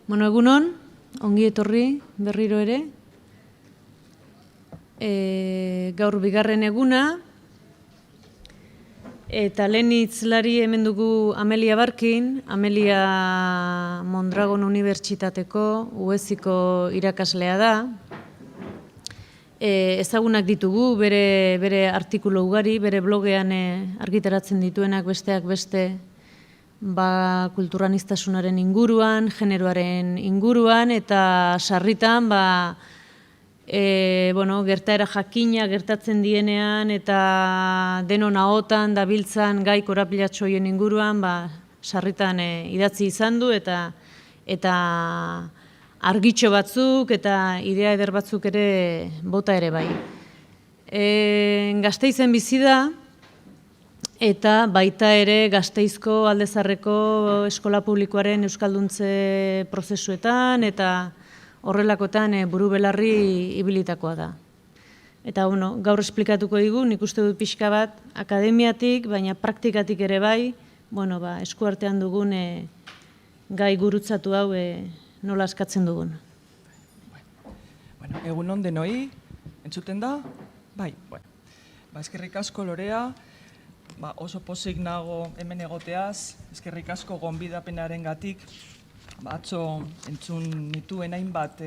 Egunon, ongi etorri berriro ere. Gaur bigarren eguna, eta lehen hitzlari hemen dugu Amelia Barkin, Amelia Mondragon Unibertsitateko UESiko irakaslea da. Ezagunak ditugu, bere artikulu ugari, bere blogean argitaratzen dituenak besteak beste, kulturaniztasunaren inguruan, generoaren inguruan, eta sarritan, gertaera jakina gertatzen dienean, eta denon ahotan dabiltzan gai korapilatxoien inguruan, sarritan idatzi izan du, eta argitxo batzuk, eta idea eder batzuk ere bota ere bai. Gasteizen bizi da, eta baita ere Gasteizko Aldezarreko eskola publikoaren euskalduntze prozesuetan eta horrelakotan buru belarri ibilitakoa da. Eta gaur esplikatuko digu, nik uste dut pixka bat akademiatik, baina praktikatik ere bai, eskuartean dugun gai gurutzatu hau nola askatzen dugun. Egunon denoi, entzuten da? Bai, eskerrik asko Lorea. Oso pozik nago hemen egoteaz, eskerrik asko gonbidapenarengatik. Atzo entzun nituen hainbat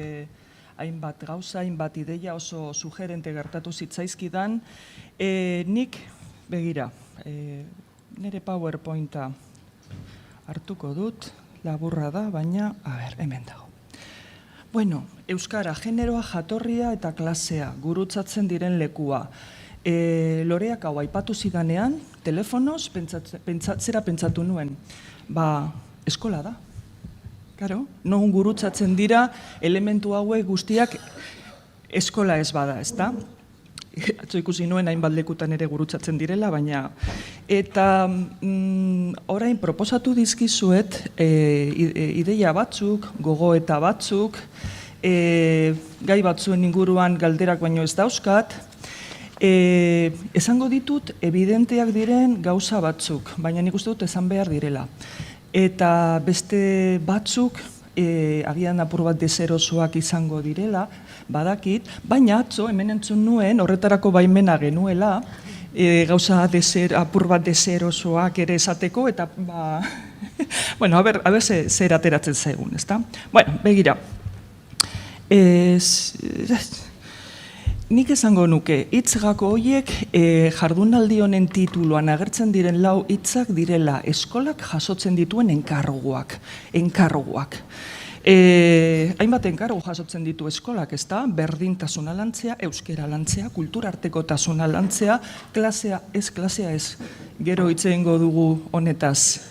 gauza, hainbat ideia oso sugerente gertatu zitzaizkidan. Nik, begira, nire PowerPointa hartuko dut, laburra da, baina, hemen dago. Euskara, generoa, jatorria eta klasea, gurutzatzen diren lekua. Loreak hau aipatu zidanean, telefonoz, zera pentsatu nuen, eskola da. Karo, non gurutzatzen dira elementu hauek guztiak eskola ez bada, ezta? Atzo ikusi nuen hainbat lekutan ere gurutzatzen direla, baina... Eta orain proposatu dizkizuet ideia batzuk, gogoeta batzuk, gai batzuen inguruan galderak baino ez dauzkat, esango ditut evidenteak diren gauza batzuk, baina nik uste dut esan behar direla. Eta beste batzuk, agian apur bat deserosoak izango direla, badakit, baina atzo hemen entzun nuen horretarako baimena genuela, gauza apur bat deserosoak ere esateko, eta a ber zer ateratzen zaigun, ezta? Begira. Nik esango nuke, hitzgako horiek jardunaldi honen tituluan agertzen diren lau hitzak direla eskolak jasotzen dituen enkarguak. Hainbat enkargu jasotzen ditu eskolak, ezta? Berdintasuna lantzea, euskera lantzea, kulturartekotasuna lantzea, klasea ez, gero hitz egingo dugu honetaz.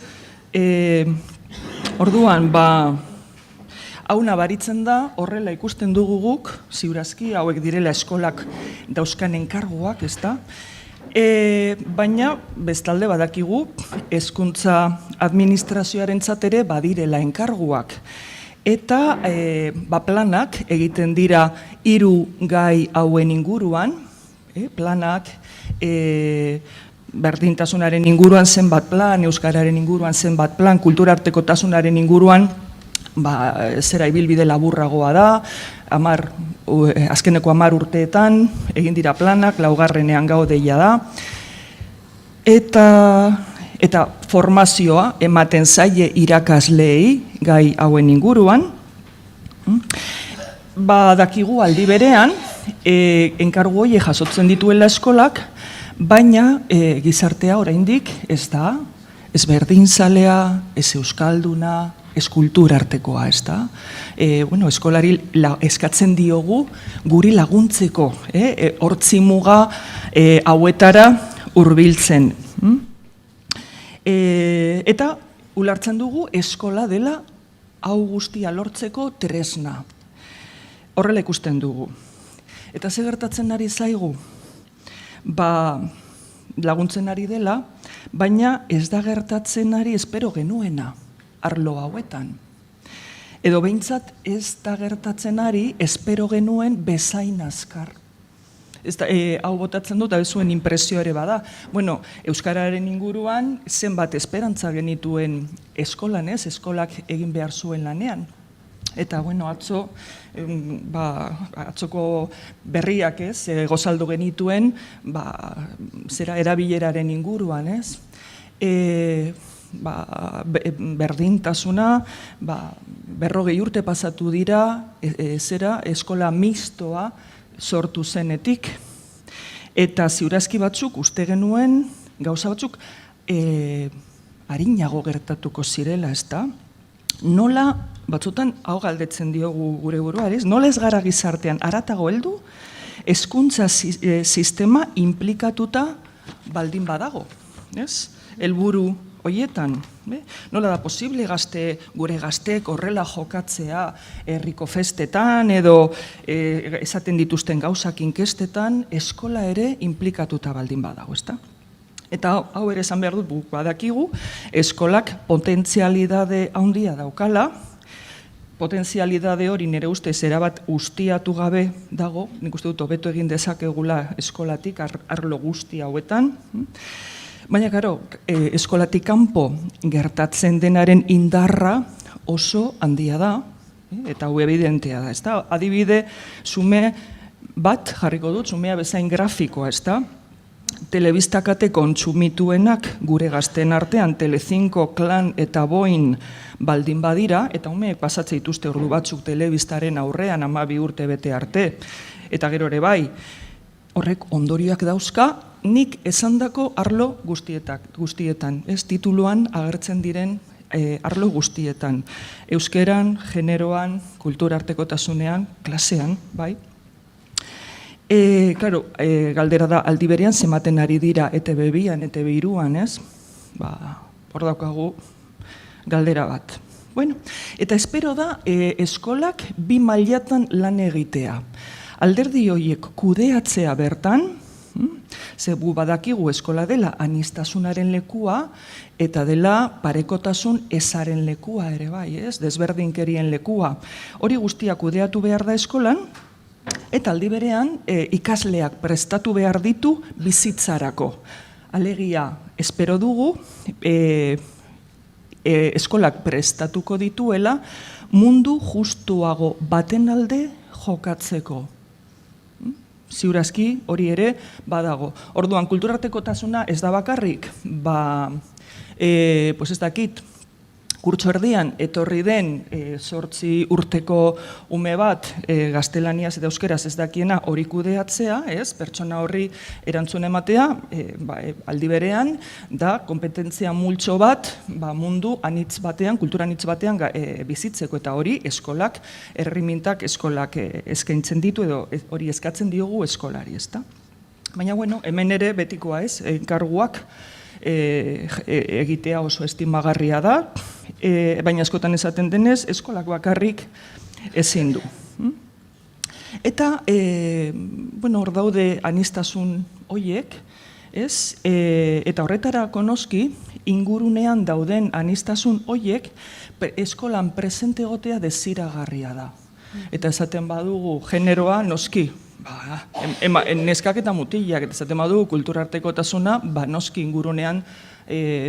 Orduan, hau nabaritzen da, horrela ikusten dugu guk, ziurazki, hauek direla eskolak dauzkan enkarguak, ezta? Baina, bestalde badakigu, hezkuntza administrazioarentzat ere badirela enkarguak. Eta planak egiten dira 3 gai hauen inguruan, planak berdintasunaren inguruan zenbat plan, euskararen inguruan zenbat plan, kulturartekotasunaren inguruan, zera ibilbide laburragoa da, azkeneko 10 urteetan egin dira planak, 4. gaudeia da, eta formazioa ematen zaie irakasleei gai hauen inguruan. Dakigu aldi berean, enkargu horiek jasotzen dituela eskolak, baina gizartea oraindik ez da, ez berdinzalea, ez euskalduna, ez kulturartekoa, ez da? Eskolari eskatzen diogu guri laguntzeko, hortzimuga hauetara hurbiltzen. Eta ulertzen dugu eskola dela hau guztia lortzeko tresna. Horrela ikusten dugu. Eta ze gertatzen ari zaigu? Laguntzen ari dela, baina ez da gertatzen ari espero genuena arlo hauetan. Edo behintzat ez da gertatzen ari espero genuen bezain azkar. Hau botatzen dut, eta zuen impresio ere bada. Euskararen inguruan zenbat esperantza genituen eskolan, eskolak egin behar zuen lanean. Eta, bueno, atzoko berriak, ez, gozaldu genituen, zera erabileraren inguruan, ez? Berdintasuna, 40 urte pasatu dira, eskola mixtoa sortu zenetik, eta ziurazki batzuk uste genuen, gauza batzuk, arinago gertatuko zirela, ez da? Nola, batzutan, hau galdetzen diogu gure buruari, nola ez gara gizartean aratago heldu, hezkuntza sistema implikatuta baldin badago, ez? Helburu horietan, nola da posible gure gazteek horrela jokatzea herriko festetan edo esaten dituzten gauzak inkestetan, eskola ere implikatuta baldin badago, ez da? Eta hau ere esan behar dut, badakigu, eskolak potentzialidade handia daukala, potentzialidade hori nire ustez erabat ustiatu gabe dago, nik uste dut hobeto egin dezakegula eskolatik, arlo guzti hauetan. Baina, karo, eskolatik kanpo gertatzen denaren indarra oso handia da, eta hau evidentea da, ez da? Adibide, zume bat jarriko dut, zumea bezain grafikoa, ez da? Telebistakate kontsumituenak gure gazten artean Telecinco, Klan eta Boin baldin badira, eta umeek pasatzen dituzte ordu batzuk telebistaren aurrean 12 urte bete arte, eta gero ere bai, horrek ondorioak dauzka, nik esandako arlo guztietan, ez tituluan agertzen diren arlo guztietan, euskeran, generoan, kulturartekotasunean, klasean, bai. Claro, galdera da, aldi berean zematen ari dira ETB2an, ETB3an, ez? Hor daukagu galdera bat. Bueno, eta espero da eskolak bi mailatan lan egitea. Alderdi horiek kudeatzea bertan, ze gu badakigu eskola dela aniztasunaren lekua eta dela parekotasun ezaren lekua ere bai, ez? Desberdinkerien lekua. Hori guztia kudeatu behar da eskolan, eta aldi berean ikasleak prestatu behar ditu bizitzarako. Alegia, espero dugu, eskolak prestatuko dituela mundu justuago baten alde jokatzeko. Ziurazki hori ere badago. Orduan, kulturartekotasuna ez da bakarrik, ez dakit, kurtso erdian etorri den 8 urteko ume bat gaztelaniaz eta euskeraz ez dakiena hori kudeatzea, pertsona horri erantzun ematea, aldi berean, da kompetentzia multzo bat mundu anitz batean, kultura anitz batean bizitzeko, eta hori eskolak, erremintak eskolak eskaintzen ditu edo hori eskatzen diogu eskolari, ezta? Baina, bueno, hemen ere betikoa ez, enkarguak egitea oso estimagarria da, baina askotan esaten denez, eskolak bakarrik ezin du. Eta, hor daude aniztasun horiek, eta horretarako noski, ingurunean dauden aniztasun horiek, eskolan presente egotea desiragarria da. Eta esaten badugu generoa noski, neskak eta mutilak, eta esaten badugu kulturartekotasuna, noski ingurunean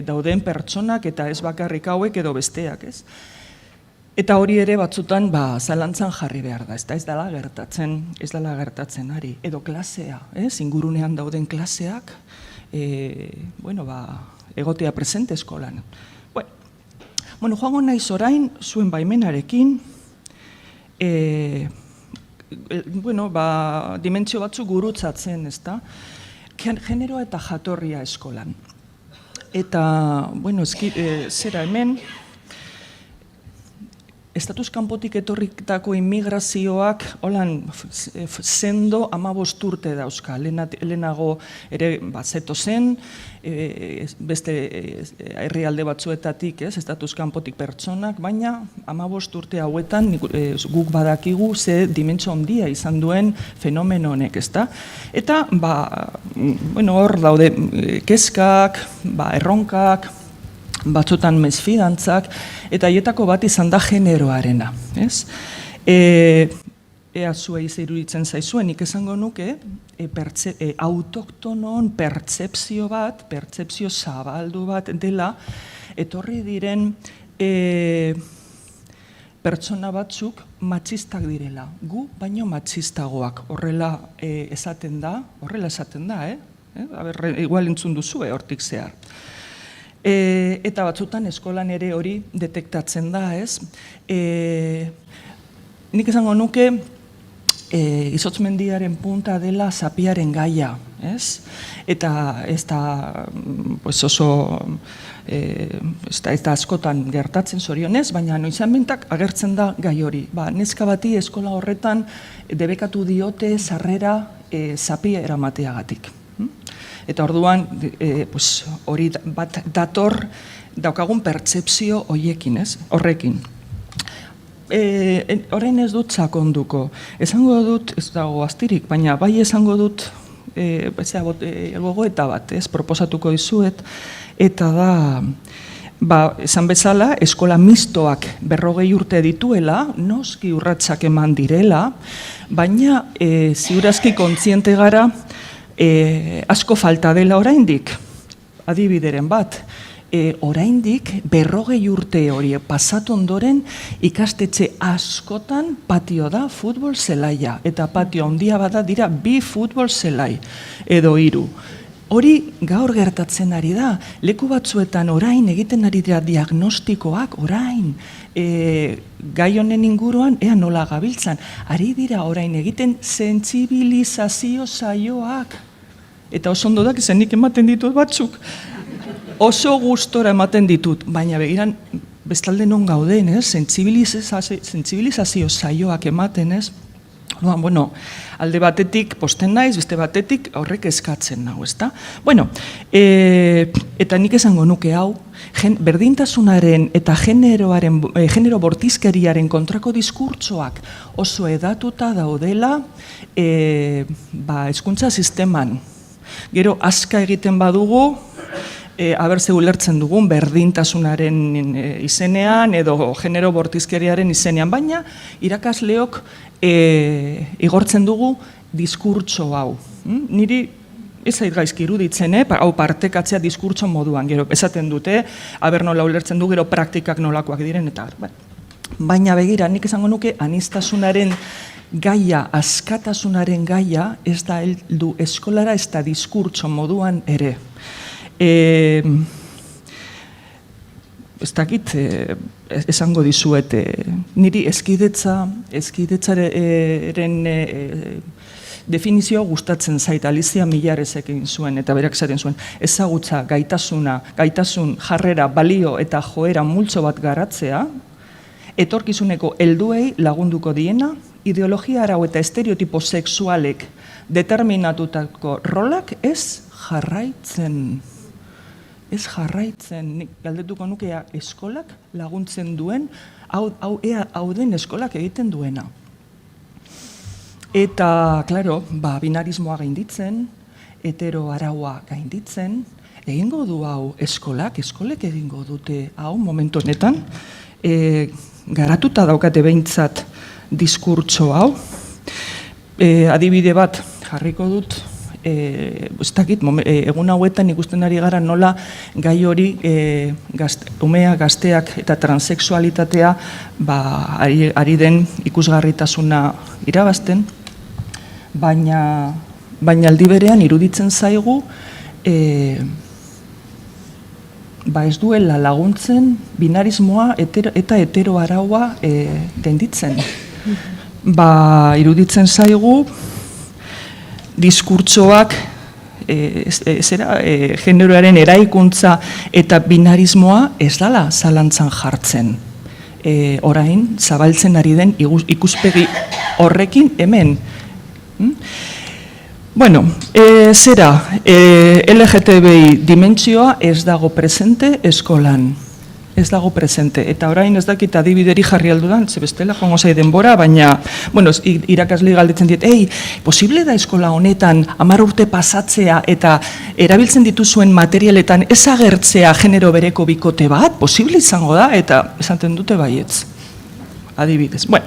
dauden pertsonak eta ez bakarrik hauek edo besteak, ez? Eta hori ere batzutan zalantzan jarri behar da, ez dela gertatzen ari. Edo klasea, ingurunean dauden klaseak, egotea presente eskolan. Joango naiz orain, zuen baimenarekin, dimentsio batzuk gurutzatzen, ez da? Generoa eta jatorria eskolan. Eta, zera hemen, estatuz kanpotik etorritako immigrazioak holan sendo 15 urte dauzka. Lehenago ere zeto zen, beste herrialde batzuetatik, estatuz kanpotik pertsonak, baina 15 urte hauetan guk badakigu ze dimentsio handia izan duen fenomeno honek, ezta? Eta, hor daude kezkak, erronkak, batzutan mesfidantzak, eta haietako bat izan da generoarena. Ea zuei iruditzen zaizuen, nik esango nuke, autoktonon pertzepzio bat, pertzepzio zabaldu bat dela, etorri diren pertsona batzuk matxistak direla, gu baino matxistagoak, horrela esaten da, igual entzun duzu, hortik zehar. Eta batzutan eskolan ere hori detektatzen da, ez? Nik esango nuke, Izotzmendiaren punta dela zapiaren gaia, ez? Eta ez da oso, ez da askotan gertatzen zorionez, baina noizean bentak agertzen da gai hori. Neska bati eskola horretan debekatu diote sarrera zapia eramateagatik. Eta orduan hori bat dator daukagun pertzepzio horrekin, orain ez dut sakonduko. Esango dut, ez dago astirik, baina bai esango dut gogoeta bat, proposatuko dizuet, eta da, esan bezala, eskola mistoak 40 urte dituela, noski urratsak eman direla, baina ziurazki kontziente gara asko falta dela oraindik, adibideren bat. Oraindik 40 urte hori pasatu ondoren ikastetxe askotan patio da futbol zelaia. Eta patio handia bada dira 2 futbol zelai edo 3. Hori gaur gertatzen ari da. Leku batzuetan orain egiten ari dira diagnostikoak, orain gai honen inguruan ea nola gabiltzan. Ari dira orain egiten sentsibilizazio saioak. Eta oso ondo dakizen nik ematen ditut batzuk. Oso gustora ematen ditut, baina begiran bestalde non gauden, sentsibilizazio saioak ematen, ez? Bueno, alde batetik posten naiz, beste batetik horrek eskatzen nago, ezta? Bueno, eta nik esango nuke hau, berdintasunaren eta genero bortizkeriaren kontrako diskurtsoak oso edatuta daudela hezkuntza sisteman. Gero, aska egiten badugu, haber ze ulertzen dugun berdintasunaren izenean edo genero bortizkeriaren izenean, baina irakasleok igortzen dugu diskurtso hau. Niri ez zait gaizki iruditzen, hau partekatzea diskurtso moduan, gero esaten dute, haber nola ulertzen du, gero praktikak nolakoak diren, eta baina begira, nik esango nuke aniztasunaren gaia, askatasunaren gaia, ez da heldu eskolara, ez da diskurtso moduan ere. Ez dakit, esango dizuet, niri eskidetzaren definizioa gustatzen zait, Alizia Millarrezek egin zuen, eta berak esaten zuen, ezagutza, gaitasun, jarrera, balio eta joera multzo bat garatzea, etorkizuneko helduei lagunduko diena, ideologia arau eta estereotipo sexualek determinatutako rolak ez jarraitzen. Nik galdetuko nukea eskolak laguntzen duen, hau den eskolak egiten duena. Eta, klaro, binarismoa gainditzen, hetero araua gainditzen, egingo du hau eskolek egingo dute hau momentu honetan, garatuta daukate behintzat diskurtso hau. Adibide bat jarriko dut, ez dakit, egun hauetan ikusten ari gara nola gai hori umea, gazteak eta transexualitatea ari den ikusgarritasuna irabazten, baina aldi berean iruditzen zaigu ez duela laguntzen binarismoa eta hetero araua gainditzen. Iruditzen zaigu diskurtsoak generoaren eraikuntza eta binarismoa ez dela zalantzan jartzen. Orain, zabaltzen ari den ikuspegi horrekin hemen. Bueno, LGTBI dimentsioa ez dago presente eskolan. Ez dago presente. Eta orain ez dakit adibideri jarri aldudan, ze bestela joango zai denbora, baina, irakasle galdetzen diet, posible da eskola honetan 10 urte pasatzea eta erabiltzen dituzuen materialetan ez agertzea genero bereko bikote bat? Posible izango da, eta esaten dute baietz. Adibidez. Bueno,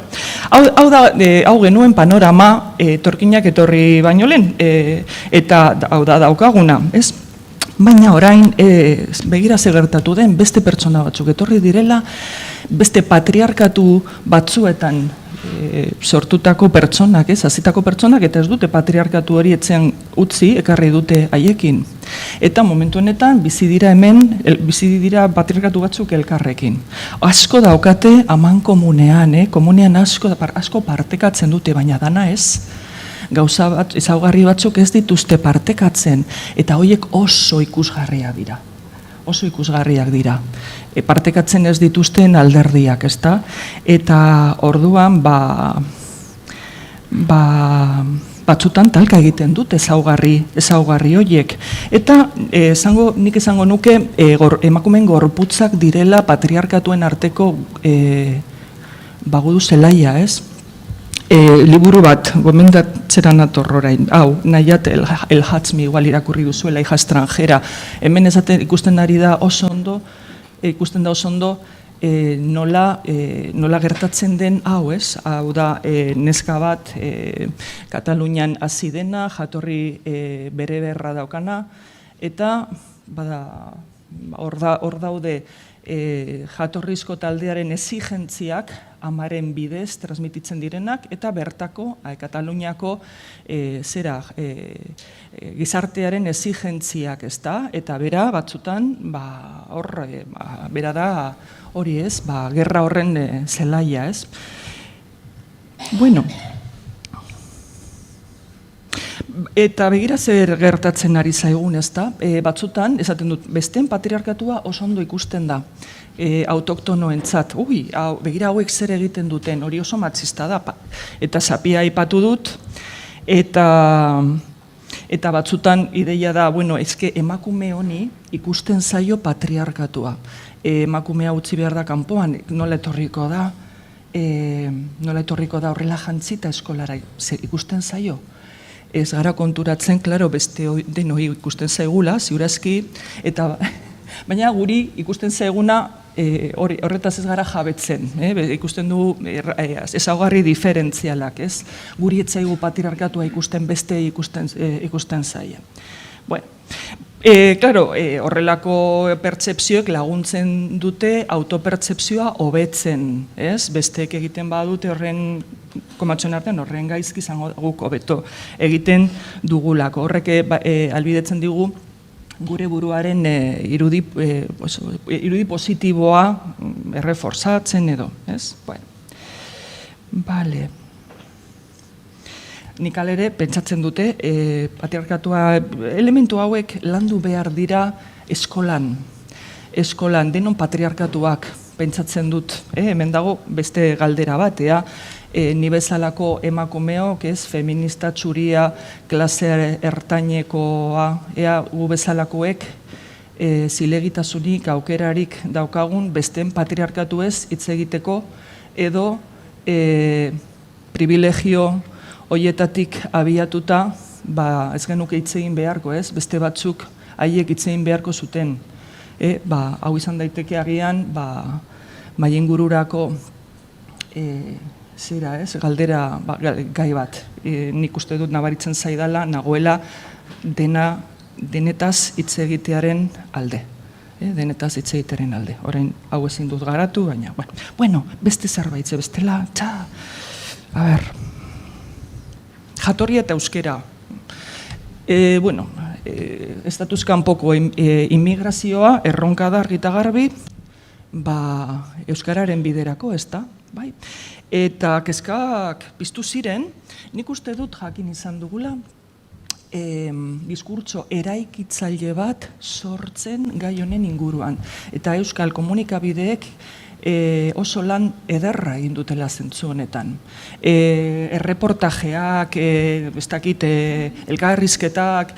hau genuen panorama etorkinak etorri baino lehen, eta hau da daukaguna, ez? Baina orain, begira ze gertatu den, beste pertsona batzuk etorri direla, beste patriarkatu batzuetan sortutako pertsonak, hazitako pertsonak, eta ez dute patriarkatu hori etzean utzi, ekarri dute haiekin. Eta momentu honetan, bizi dira patriarkatu batzuk elkarrekin. Asko daukate aman komunean, komunean asko partekatzen dute, baina dana ez. Gauza bat, ezaugarri batzuk ez dituzte partekatzen, eta horiek oso ikusgarriak dira. Oso ikusgarriak dira. Partekatzen ez dituzten alderdiak, ezta? Eta orduan, batzutan talka egiten dut ezaugarri horiek. Eta nik esango nuke emakumeen gorputzak direla patriarkatuen arteko bagudu zelaia, ez? Liburu bat, gomendatzera nator orain, hau, Nayat El Hatzmi igual irakurri duzuela, hija extranjera. Hemen ikusten ari da oso ondo, nola gertatzen den hau, ez? Hau da, neska bat Katalunian hasi dena, jatorri bere berra daukana, eta hor daude jatorrizko taldearen exigentziak amaren bidez transmititzen direnak, eta bertako Kataluniako gizartearen exigentziak, ezta? Eta bera batzutan, bera da hori ez, gerra horren zelaia, ez? Bueno, eta begira zer gertatzen ari zaigun, ezta? Batzutan, esaten dut, besteen patriarkatua oso ondo ikusten da, autoktonoentzat. Begira hauek zer egiten duten, hori oso matxista da, eta zapia aipatu dut, eta batzutan ideia da, ezke emakume honi ikusten zaio patriarkatua. Emakumea utzi behar da kanpoan, nola etorriko da horrela jantzita eskolara, ikusten zaio. Ez gara konturatzen, klaro, beste denoi ikusten zaigula, ziurazki, baina guri ikusten zaiguna horretaz ez gara jabetzen, ikusten du ezaugarri diferentzialak, ez? Guri ez zaigu patriarkatua ikusten beste ikusten zaia. Bueno, klaro, horrelako pertsepzioek laguntzen dute autopertsepzioa hobetzen, ez? Besteek egiten badute horren komatxoen artean horren gaizki izango guk hobeto egiten dugulako. Horrek albidetzen digu gure buruaren irudi positiboa erreforzatzen edo, ez? Bale. Nik alere pentsatzen dute, patriarkatua elementu hauek landu behar dira eskolan, denon patriarkatuak pentsatzen dut. Hemen dago beste galdera bat, ni bezalako emakumeok, feminista txuria, klase ertainekoa, gu bezalakoek zilegitasunik, aukerarik daukagun besteen patriarkatu ez hitz egiteko, edo privilegio horietatik abiatuta, ez genuke hitz egin beharko, beste batzuk haiek hitz egin beharko zuten. Hau izan daiteke agian, mailingururako galdera gai bat. Nik uste dut nabaritzen zaidala, nagoela denetaz hitz egitearen alde. Denetaz hitz egitearen alde. Orain hau ezin dut garatu, baina, beste zerbait, bestela, jatorria eta euskera. Estatuz kanpoko immigrazioa erronka da argi eta garbi, euskararen biderako, ez da? Eta kezkak piztu ziren, nik uste dut jakin izan dugula, diskurtso eraikitzaile bat sortzen gai honen inguruan. Eta euskal komunikabideek oso lan ederra egin dutela zentzu honetan. Erreportajeak, elkarrizketak,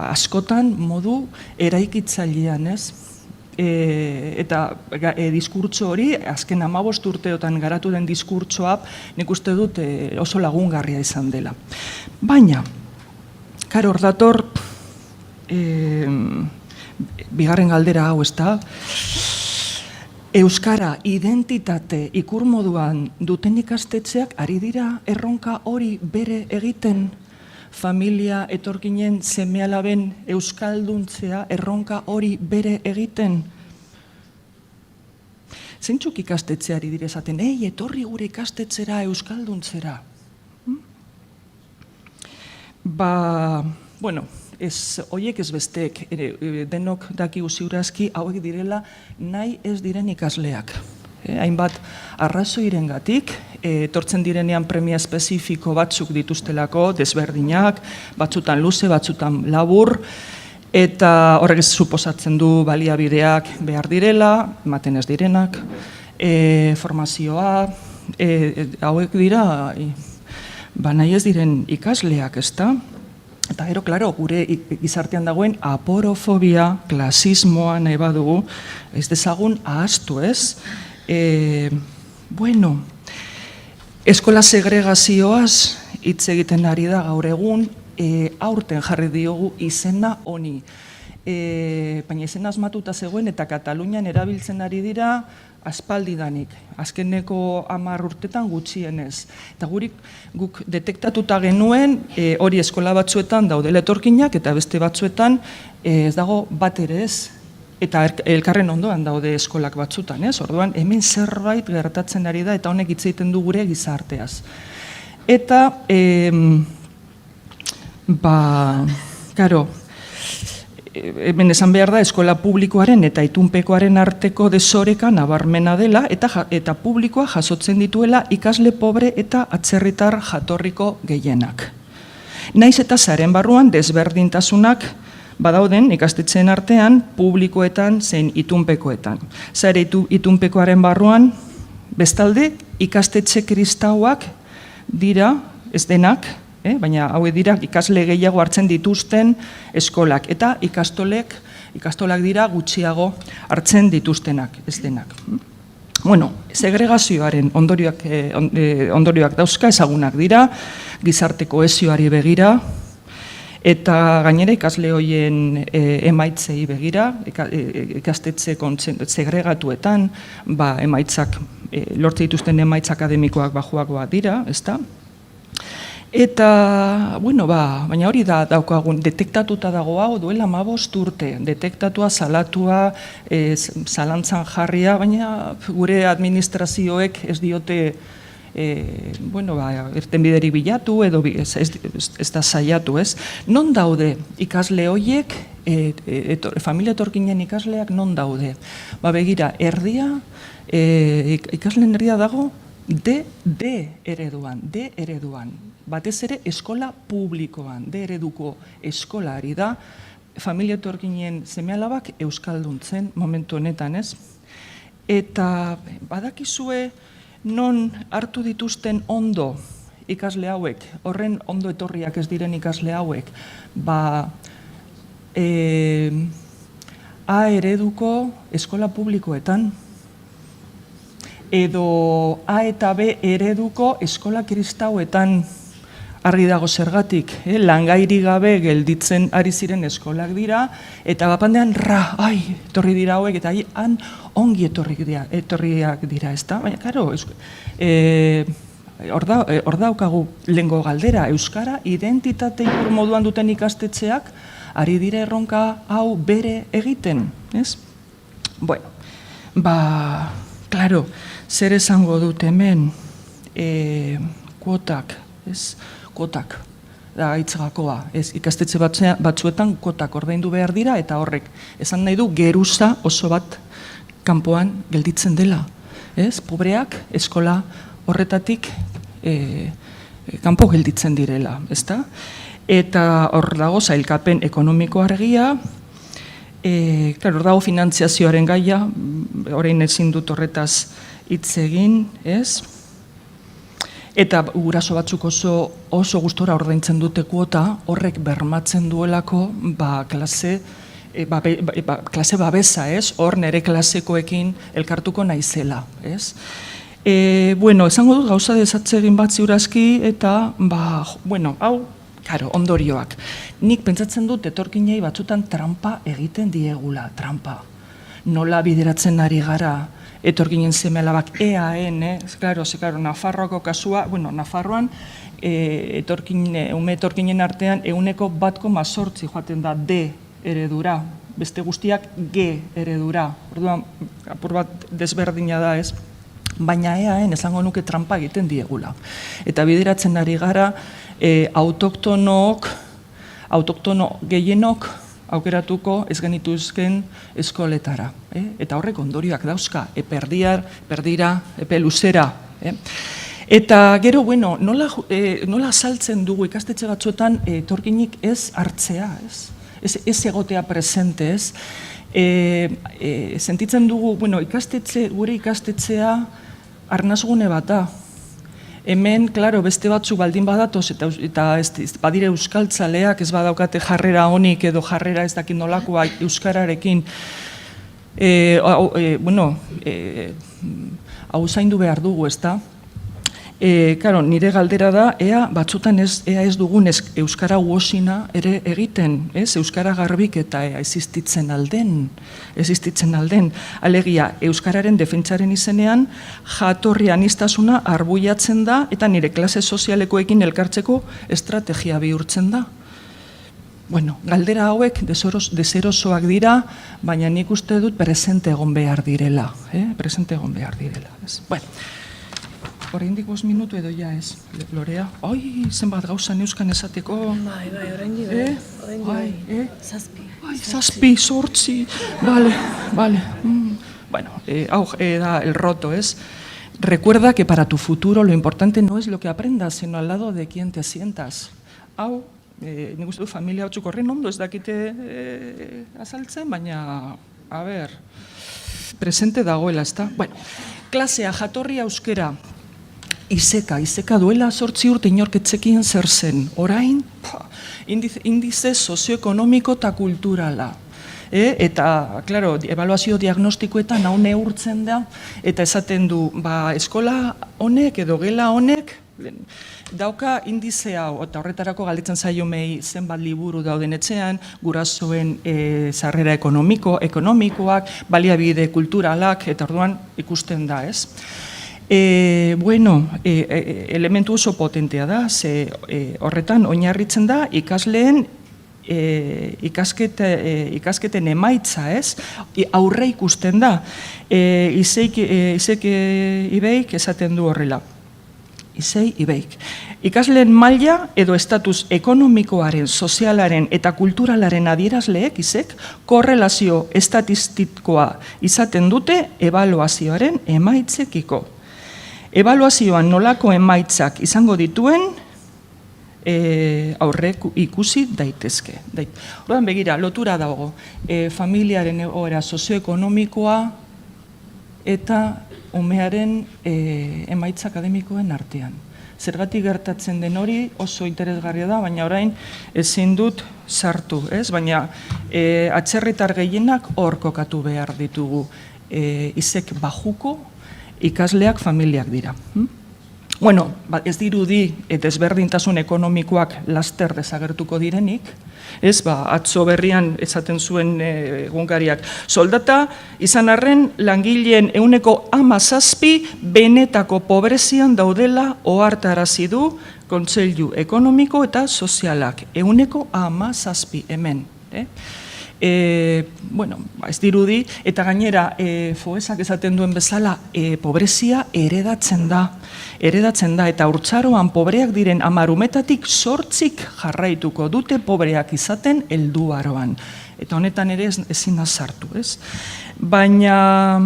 askotan modu eraikitzailean, ez? Eta diskurtso hori, azken 15 urteotan garatu den diskurtsoa, nik uste dut oso lagungarria izan dela. Baina, hor dator, bigarren galdera hau, ez da, euskara identitate ikurmoduan duten ikastetxeak ari dira erronka hori bere egiten, familia etorkinen seme-alaben euskalduntzea erronka hori bere egiten? Zeintzuk ikastetxeari dire esaten, etorri gure ikastetxera euskalduntzera? Bueno, horiek ez besteek, denok dakigu ziurazki hauek direla nahi ez diren ikasleak. Hainbat arrazoirengatik, etortzen direnean premia espezifiko batzuk dituztelako, desberdinak, batzutan luze, batzutan labur, eta horrek suposatzen du baliabideak behar direla, ematen ez direnak, formazioa, hauek dira, nahi ez diren ikasleak, ezta? Eta gero, klaro, gure gizartean dagoen aporofobia, klasismoa nahi badugu, ez dezagun ahaztu, ez? Bueno, eskola segregazioaz hitz egiten ari da gaur egun, aurten jarri diogu izena honi. Baina izena asmatuta zegoen eta Katalunian erabiltzen ari dira aspaldidanik, azkeneko 10 urtetan gutxienez. Eta guk detektatuta genuen hori eskola batzuetan daudela etorkinak eta beste batzuetan ez dago bat ere ez. Eta elkarren ondoan daude eskolak batzutan, ez? Orduan, hemen zerbait gertatzen ari da eta honek hitz egiten du gure gizarteaz. Eta, karo, hemen esan behar da eskola publikoaren eta itunpekoaren arteko desoreka nabarmena dela eta publikoa jasotzen dituela ikasle pobre eta atzerritar jatorriko gehienak. Naiz eta zaren barruan desberdintasunak badauden ikastetxeen artean publikoetan zein itunpekoetan. Zare itunpekoaren barruan, bestalde, ikastetxe kristauak dira, ez denak, baina hauek dira ikasle gehiago hartzen dituzten eskolak, eta ikastolak dira gutxiago hartzen dituztenak, ez denak. Bueno, segregazioaren ondorioak dauzka ezagunak dira, gizarte kohesioari begira, eta gainera ikasle horien emaitzei begira, ikastetxe segregatuetan, emaitzak, lortze dituzten emaitza akademikoak bajuagoak dira, ezta? Eta, bueno, baina hori da daukagun, detektatuta dago hau duela 15 urte, detektatua, salatua, zalantzan jarria, baina gure administrazioek ez diote irtenbideri bilatu edo ez da saiatu, ez? Non daude ikasle horiek, familia etorkinen ikasleak non daude? Begira, erdia, ikasleen erdia dago D ereduan, batez ere eskola publikoan, D ereduko eskola ari da, familia etorkinen seme-alabak euskalduntzen momentu honetan, ez? Eta badakizue non hartu dituzten ondo ikasle hauek, horren ondo etorriak ez diren ikasle hauek, A ereduko eskola publikoetan, edo A eta B ereduko eskola kristauetan, argi dago zergatik, langairi gabe gelditzen ari ziren eskolak dira, eta bapandean, etorri dira hauek, eta han ongi etorriak dira, ezta? Baina, karo, hor daukagu lehengo galdera, euskara identitate ikur moduan duten ikastetxeak, ari dira erronka hau bere egiten, ez? Bueno, klaro, zer esango dut hemen, kuotak, ez? Kotak, da hitzgakoa, ikastetxe batzuetan kotak ordaindu behar dira eta horrek esan nahi du geruza oso bat kanpoan gelditzen dela, ez? Pobreak eskola horretatik kanpo gelditzen direla, ezta? Eta hor dago sailkapen ekonomiko argia, hor dago finantziazioaren gaia, orain ezin dut horretaz hitz egin, ez? Eta guraso batzuk oso gustora ordaintzen dute kuota, horrek bermatzen duelako klase babesa, ez? Hor nire klasekoekin elkartuko naizela, ez? Esango dut gauza desatze egin bat ziurazki eta, hau, karo, ondorioak. Nik pentsatzen dut etorkinei batzutan trampa egiten diegula, trampa. Nola bideratzen ari gara etorginen seme-alabak, EAN, claro, Nafarroako kasua, bueno, Nafarroan, ume etorkinen artean, 1,8 joaten da D eredura, beste guztiak G eredura, orduan, apur bat desberdina da ez, baina EAN esango nuke trampa egiten diegula. Eta bideratzen ari gara, autoktono gehienok aukeratuko ez genituzken eskoletara. Eta horrek ondorioak dauzka, epe erdira, epe luzera. Eta gero, bueno, nola saltzen dugu ikastetxe batzuetan etorkinik ez hartzea, ez egotea presente, ez? Sentitzen dugu, bueno, gure ikastetxea arnazgune bat da. Hemen, klaro, beste batzuk baldin badatoz eta badire euskaltzaleak ez badaukate jarrera honik edo jarrera ez dakit nolakoa euskararekin, hau zaindu behar dugu, ez da? Claro, nire galdera da, batzutan ez dugun euskara uosina ere egiten, euskara garbik eta existitzen alden. Alegia, euskararen defentsaren izenean, jatorri aniztasuna arbuiatzen da eta nire klase sozialekoekin elkartzeko estrategia bihurtzen da. Bueno, galdera hauek deserosoak dira, baina nik uste dut presente egon behar direla. Bueno, oraindik 5 minutu edo ja ez, Lorea. Ai, zenbat gauza neuzkan esateko. Bai, oraindik. Zazpi, 8, vale. Bueno, hau da el roto, ez? Recuerda que para tu futuro lo importante no es lo que aprendas, sino al lado de quien te sientas. Hau, nik uste du familia batzuk horren ondo ez dakite azaltzen, baina, a ber, presente dagoela, ez da? Bueno, klasea, jatorria euskera, Izeka duela 8 urte inorketzekien zer zen. Orain, indize sozioekonomiko eta kulturala. Eta, klaro, ebaluazio diagnostikoetan hau neurtzen da, eta esaten du, eskola honek edo gela honek, dauka indize hau, eta horretarako galdetzen zaiomei zenbat liburu dauden etxean, gurasoen sarrera ekonomikoak, baliabide kulturalak, eta orduan ikusten da, ez? Elementu oso potentea da, horretan oinarritzen da ikasleen ikasketen emaitza, ez? Aurre ikusten da. Izek Ibeik esaten du horrela. Ikasleen maila edo estatus ekonomikoaren, sozialaren eta kulturalaren adierazleek, korrelazio estatistikoa izaten dute ebaluazioaren emaitzekiko. Ebaluazioan nolako emaitzak izango dituen aurrek ikusi daitezke. Orduan begira, lotura dago, familiaren egoera sozioekonomikoa eta umearen emaitza akademikoen artean. Zergatik gertatzen den hori oso interesgarria da, baina orain ezin dut sartu, ez? Baina atzerritar gehienak hor kokatu behar ditugu. Izek bajuko ikasleak familiak dira. Bueno, ez dirudi desberdintasun ekonomikoak laster desagertuko direnik, ez, atzo berrian esaten zuen egunkariak. Soldata izan arren langileen 17% benetako pobrezian daudela ohartarazi du Kontseilu Ekonomiko eta Sozialak. 17% hemen. Bueno, ez dirudi, eta gainera, Foesak esaten duen bezala, pobrezia heredatzen da, eta haurtzaroan pobreak diren 10 umetatik 8 jarraituko dute pobreak izaten helduaroan. Eta honetan ere ezin da sartu, ez? Baina,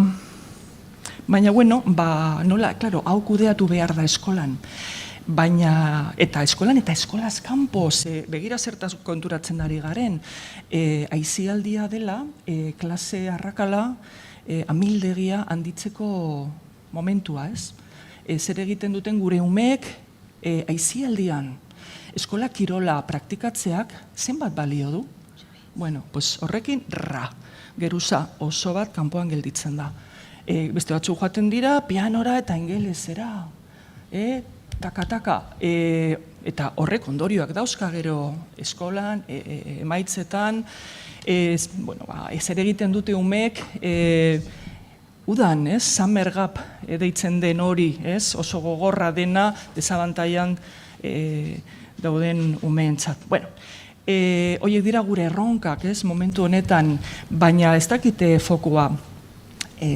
bueno, nola, klaro, hau kudeatu behar da eskolan. Baina, eta eskolan eta eskolaz kanpo, begira zertaz konturatzen ari garen, aisialdia dela, klase arrakala, amildegia handitzeko momentua, ez? Zer egiten duten gure umeek aisialdian, eskola kirola praktikatzeak zenbat balio du? Bueno, pues horrekin geruza oso bat kanpoan gelditzen da. Beste batzu joaten dira, pianora eta ingelesera, taka, eta horrek ondorioak dauzka gero eskolan, emaitzetan, zer egiten dute umeek udan, summer gap deitzen den hori, oso gogorra dena, desabantailan dauden umeentzat. Bueno, horiek dira gure erronkak, momentu honetan, baina ez dakite fokua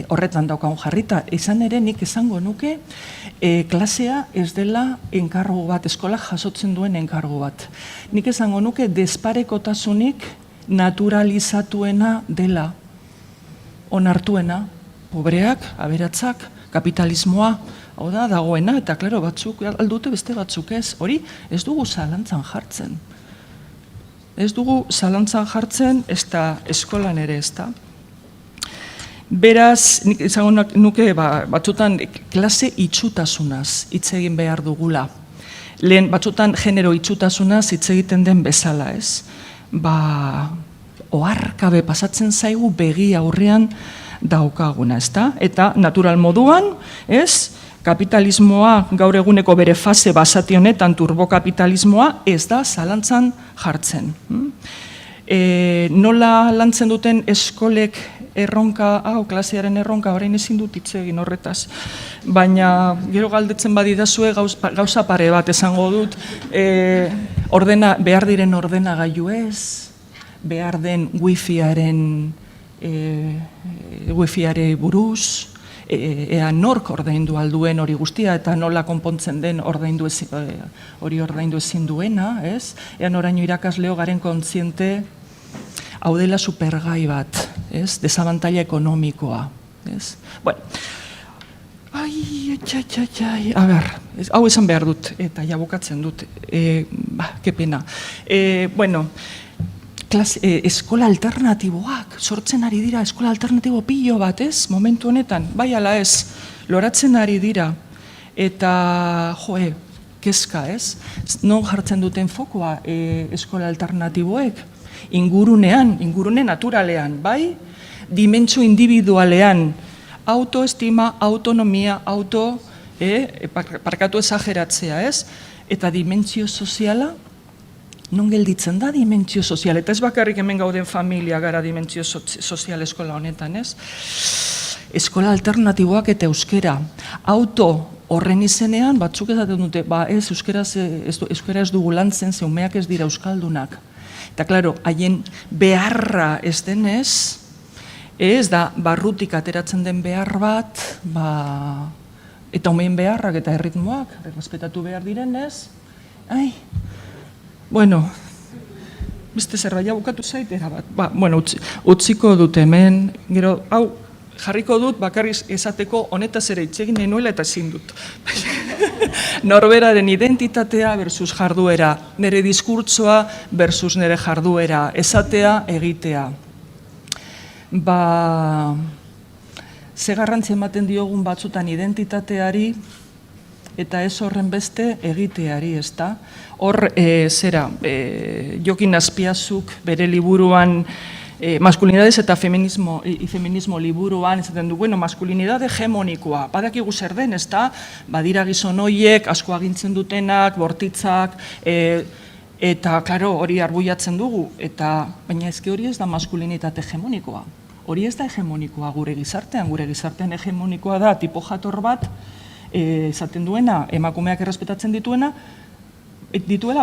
horretan daukagun jarrita. Izan ere nik esango nuke, klasea ez dela enkargu bat, eskolak jasotzen duen enkargu bat. Nik esango nuke desparekotasunik naturalizatuena dela, onartuena, pobreak, aberatzak, kapitalismoa, hau da, dagoena, eta klaro, batzuk aldute beste batzuk ez, hori ez dugu zalantzan jartzen. Ez dugu zalantzan jartzen, ez da eskolan ere ez da. Beraz, nik izango nuke batzutan klase itxutasunaz hitz egin behar dugula. Lehen batzutan genero itxutasunaz hitz egiten den bezala, ez? Oharkabe pasatzen zaigu begi aurrean daukaguna, ezta? Eta natural moduan, ez? Kapitalismoa gaur eguneko bere fase basati honetan turbokapitalismoa ez da zalantzan jartzen. Nola lantzen duten eskolek erronka, klasearen erronka, orain ezin dut hitz egin horretaz. Baina gero galdetzen badidazue gauza pare bat esango dut, behar diren ordenagailuez, behar den wifiare buruz, ea nork ordaindu alduen hori guztia eta nola konpontzen den hori ordaindu ezin duena, ez? Ea noraino irakasleo garen kontziente hau dela supergai bat, ez? Desabantaila ekonomikoa, ez? Bueno, a ber, hau esan behar dut, eta jabukatzen dut, ke pena. Bueno, eskola alternatiboak, sortzen ari dira, eskola alternatibo pilo bat, ez? Momentu honetan, bai ala ez, loratzen ari dira, eta, kezka, ez? Non jartzen duten fokoa eskola alternatiboek? Ingurune naturalean, bai? Dimentsio individualean, autoestima, autonomia, parkatu exageratzea, ez? Eta dimentsio soziala, non gelditzen da dimentsio sozial? Eta ez bakarrik hemen gauden familia gara dimentsio sozial eskola honetan, ez? Eskola alternatiboak eta euskera. Auto horren izenean, batzuk esaten dute, ez, euskera ez dugu lantzen, ze umeak ez dira euskaldunak. Eta, klaro, haien beharra ez denez, ez da, barrutik ateratzen den behar bat, eta umeen beharrak eta erritmoak, errespetatu behar direnez, bueno, beste zerbait bukatu zait, bueno, utziko dut hemen, gero, hau, jarriko dut, bakarriz esateko honetaz ere itxegin nahi nuela eta ezin dut. Norberaren identitatea versus jarduera, nire diskurtsoa versus nire jarduera, esatea, egitea. Ze garrantzia ematen diogun batzutan identitateari eta ez horren beste egiteari, ezta? Hor, Jokin Azpiazuk bere liburuan maskulinidades eta feminismo liburuan esaten du, maskulinidade hegemonikoa, badakigu zer den, ezta? Badira gizon horiek, asko agintzen dutenak, bortitzak, eta, klaro, hori arbuiatzen dugu, baina ezke hori ez da maskulinitate hegemonikoa. Hori ez da hegemonikoa gure gizartean hegemonikoa da tipo jator bat, esaten duena, emakumeak errespetatzen dituela,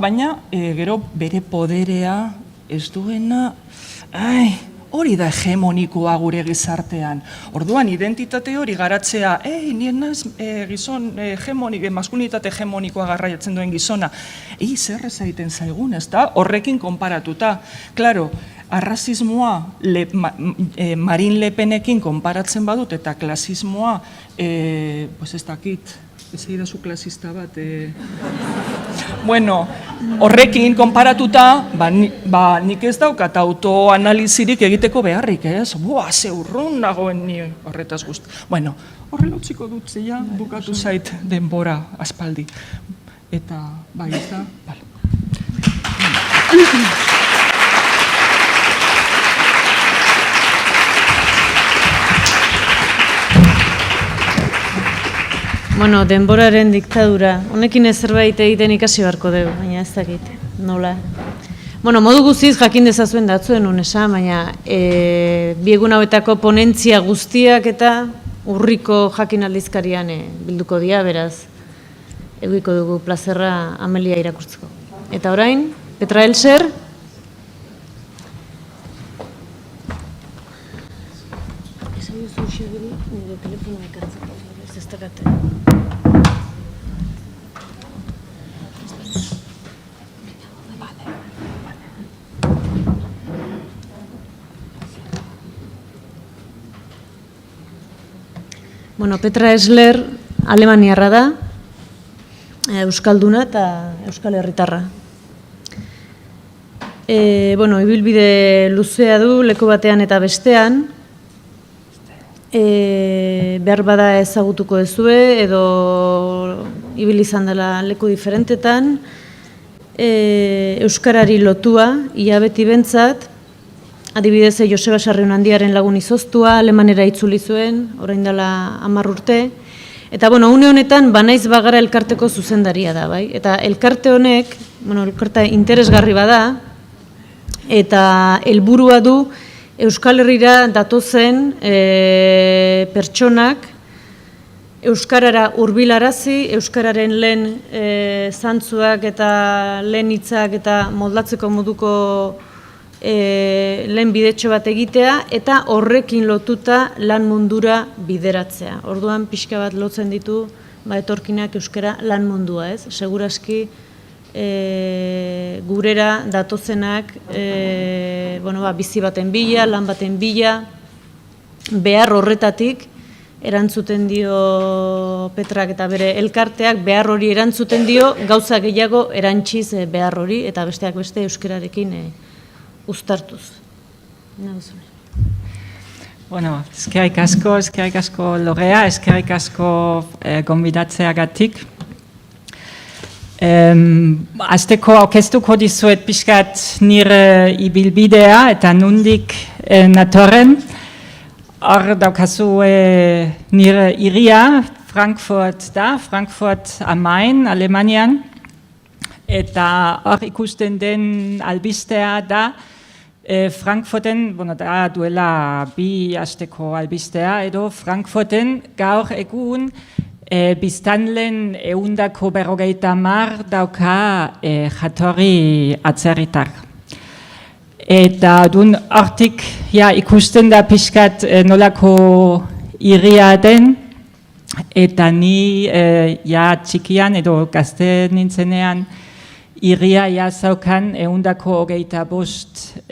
baina gero bere poderea ez duena, hori da hegemonikoa gure gizartean. Orduan, identitate hori garatzea, nien naz gizon maskulinitate hegemonikoa garraiatzen duen gizona, zer ez egiten zaigun, ez da? Horrekin konparatuta. Klaro, arrazismoa Marine Le Penekin konparatzen badut eta klasismoa, ez dakit, ez egidazu klasista bat, bueno, horrekin konparatuta, nik ez daukat autoanalizirik egiteko beharrik, ez? Ze urrun nagoen ni horretaz guzti. Bueno, horrela utziko dut zeia, bukatu zait denbora aspaldi. Eta, ez da? Bueno, denboraren diktadura. Honekin zerbait egiten ikasi beharko dugu, baina ez dakit, nola. Bueno, modu guztiz jakin dezazuen datzuen esan, baina bi egun hauetako ponentzia guztiak eta urriko jakin aldizkarian bilduko dira, beraz, edukiko dugu plazerra Amelia irakurtzeko. Eta orain, Petra Elser. Nire telefonoa ekartzeko, ez dakate. Bueno, Petra Esler alemaniarra da, euskalduna eta euskal herritarra. Ibilbide luzea du leku batean eta bestean, behar bada ezagutuko duzue edo ibili izan dela leku diferentetan, euskarari lotua, ia beti bentsat, adibidez Joseba Sarriunandiaren lagun izoztua, alemanera itzuli zuen, orain dela 10 urte, eta une honetan banaiz bagara elkarteko zuzendaria da, bai? Eta elkarte honek, elkarte interesgarri bada, eta helburua du Euskal Herrira datozen pertsonak euskarara hurbilarazi, euskararen lehen zantzuak eta lehen hitzak eta moldatzeko moduko lehen bidetxo bat egitea eta horrekin lotuta lan mundura bideratzea. Orduan pixka bat lotzen ditu etorkinak euskara lan mundua, ez? Seguraski gurera datozenak bizi baten bila, lan baten bila, behar horretatik erantzuten dio Petrak eta bere elkarteak behar hori erantzuten dio, gauza gehiago erantziz behar hori eta besteak beste euskararekin uztartuz. Eskerrik asko Lorea, eskerrik asko gonbidatzeagatik. Azteko aurkeztuko dizuet pixkat nire ibilbidea eta nondik natorren. Hor daukazu nire hiria, Frankfurt da, Frankfurt am Main, Alemanian. Eta hor ikusten den albistea da, Frankfurten, da duela 2 asteko albistea, edo Frankfurten gaur egun biztanleen 150 dauka jatorri atzerritar. Eta dun hortik ikusten da pixkat nolako hiria den, eta ni txikian edo gazte nintzenean hiria zaukan 125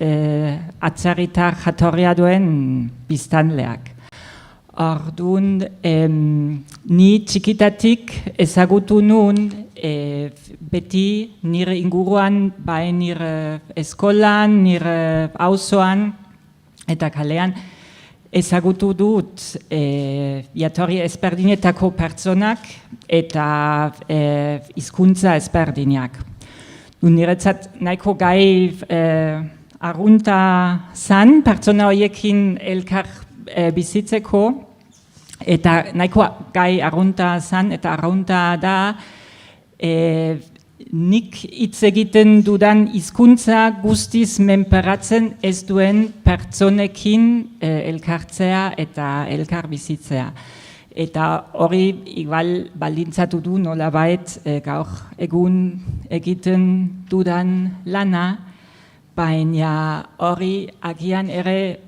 atzerritar jatorria duen biztanleak. Orduan, ni txikitatik ezagutu nun beti nire inguruan, bai nire eskolan, nire auzoan eta kalean, ezagutu dut jatorri ezberdinetako pertsonak eta hizkuntza ezberdinak. Niretzat nahiko gai arrunta zan, pertsona horiekin elkar bizitzeko, eta nahiko gai arrunta zan, eta arrunta da nik hitz egiten dudan hizkuntza guztiz menperatzen ez duen pertsonekin elkartzea eta elkar bizitzea. Eta hori igual baldintzatu du nolabait gaur egun egiten dudan lana, baina hori agian ere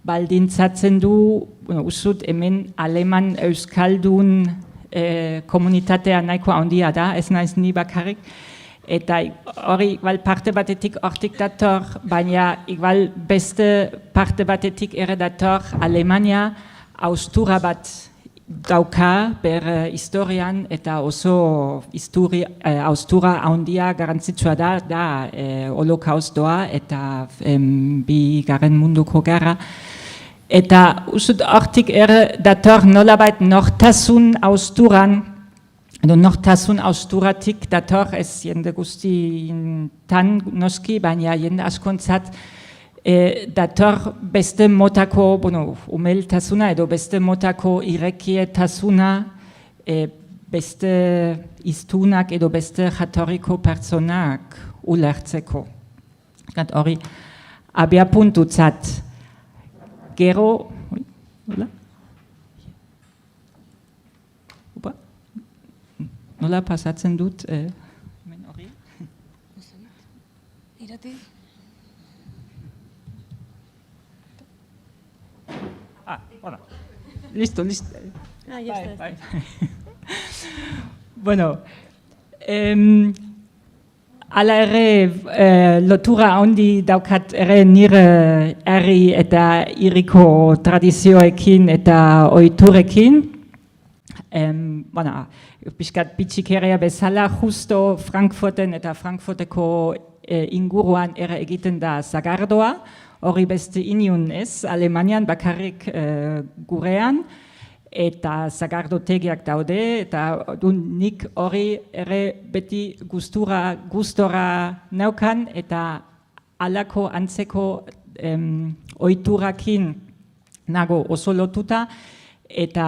baldintzatzen du, usut hemen aleman euskaldun komunitatea nahiko handia da, ez naiz ni bakarrik, eta hori igual parte batetik hortik dator, baina igual beste parte batetik ere dator Alemania haustura bat dauka ber historian eta oso haustura handia garrantzitsua da holokaustoa eta Bigarren Munduko Gerra. Eta usut hortik ere dator nolabait nortasun hausturan, edo nortasun hausturatik dator ez jende guztietan noski, baina jende askontzat dator beste motako, umeltasuna edo beste motako irekietasuna, beste hiztunak edo beste jatorriko pertsonak ulertzeko. Hori abiapuntutzat. Gero, nola pasatzen dut, hemen hori? Irati? Bueno, listo. Ah, ya está. Bai. Bueno, hala ere lotura handi daukat ere nire herri eta hiriko tradizioekin eta ohiturekin. Bueno, pixkat bitxikeria bezala, justo Frankfurten eta Frankfurteko inguruan ere egiten da sagardoa, hori beste inun ez, Alemanian bakarrik gurean, eta sagardotegiak daude, eta nik hori ere beti gustora neukan, eta alako antzeko ohiturakin nago oso lotuta, eta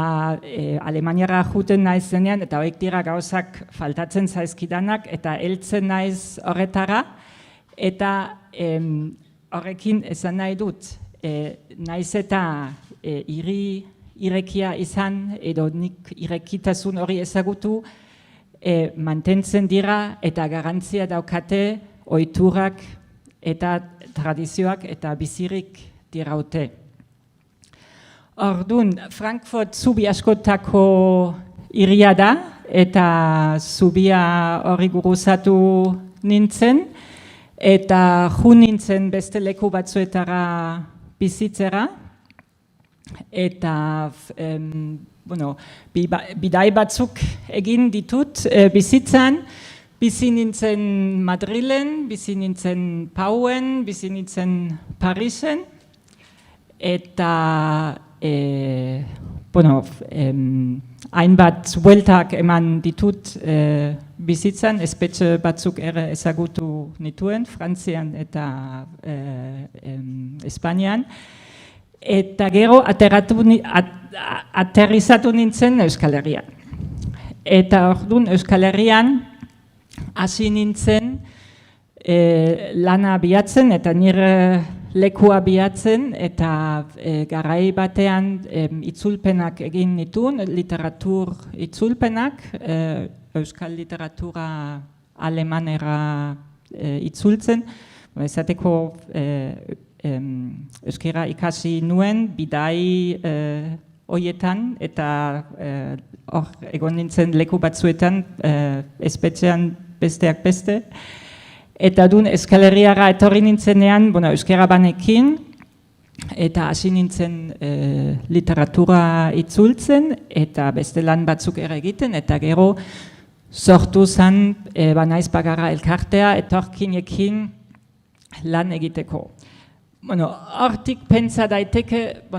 Alemaniara juten naiz zenean, eta horiek dira gauzak faltatzen zaizkidanak, eta heltzen naiz horretara, eta horrekin esan nahi dut, naiz eta irekia izan, edo nik irekitasun hori ezagutu, mantentzen dira eta garantzia daukate ohiturak eta tradizioak eta bizirik diraute. Orduan, Frankfurt zubi askotako hiria da, eta zubia hori guruzatu nintzen, eta ju nintzen beste leku batzuetara bizitzera, eta bidai batzuk egin ditut bizitzan, bizi nintzen Madrilen, bizi nintzen Pauen, bizi nintzen Parisen, eta hainbat bueltak eman ditut bizitzan, espetxe batzuk ere ezagutu nituen, Frantzian eta Espainian. Eta gero aterrizatu nintzen Euskal Herrian. Eta orduan Euskal Herrian hasi nintzen lana bilatzen eta nire lekua bilatzen, eta garai batean itzulpenak egin nituen, literatur itzulpenak, euskal literatura alemanera itzultzen, esateko euskera ikasi nuen bidai hoietan, eta hor egon nintzen leku batzuetan, espetxean besteak beste. Eta dun Euskal Herriara etorri nintzenean, euskera banekin, eta hasi nintzen literatura itzultzen, eta beste lan batzuk ere egiten, eta gero sortu zen Banaiz Bagarra elkartea etorkinekin lan egiteko. Hortik pentsa daiteke,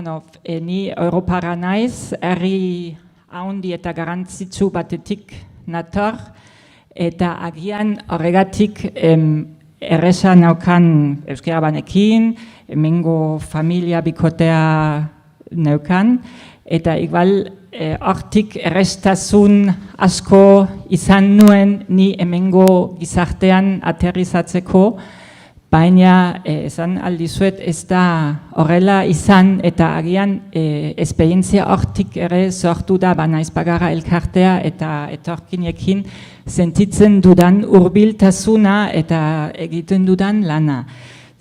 ni Europara naiz, herri haundi eta garantzitsu batetik nator, eta agian horregatik erresa naukan euskera banekin, hemengo familia bikotea neukan, eta igual hortik errestasun asko izan nuen ni hemengo gizartean aterrizatzeko, baina esan aldizuet ez da horrela izan, eta agian esperientzia hortik ere sortu da Banaiz Bagarra elkartea, eta etorkinekin sentitzen dudan hurbiltasuna eta egiten dudan lana.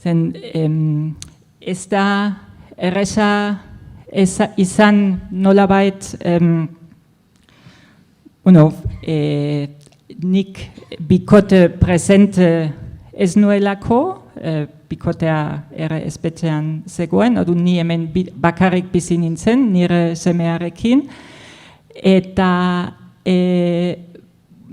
Zen ez da erresa izan nolabait nik bikote presente ez nuelako, bikotea ere espetxean zegoen, orduan ni hemen bakarrik bizi nintzen, nire semearekin, eta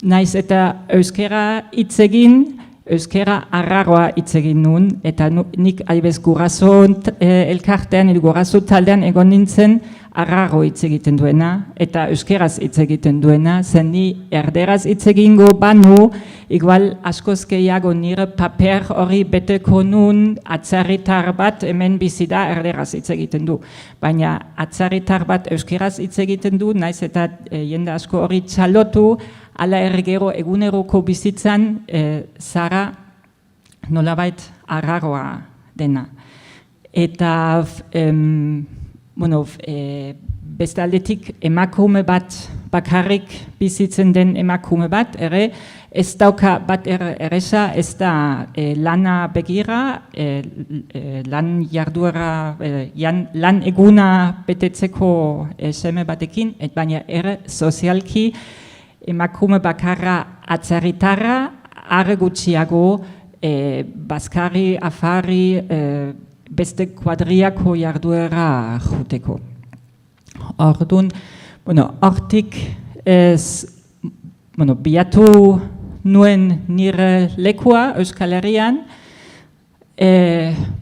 naiz eta euskera hitz egin, euskera arraroa hitz egin nun, eta nik aibez guraso elkartean, guraso taldean egon nintzen arraro hitz egiten duena, eta euskeraz hitz egiten duena, zen ni erderaz hitz egingo banu, igual askoz gehiago nire paper hori beteko nun, atzarritar bat hemen bizi da erderaz hitz egiten du. Baina atzarritar bat euskeraz hitz egiten du, naiz eta jende asko hori txalotu, ala ergero eguneroko bizitzan zara nolabait arraroa dena. Eta beste aldetik emakume bat bakarrik bizitzen den emakume bat, ere ez dauka bat erresa, ez da lana begira, lan jarduera, lan eguna betetzeko seme batekin, baina ere sozialki emakume bakarra atzerritarra, are gutxiago bazkari, afari, beste kuadriako jarduera juteko. Orduan, hortik biatu nuen nire lekua Euskal Herrian,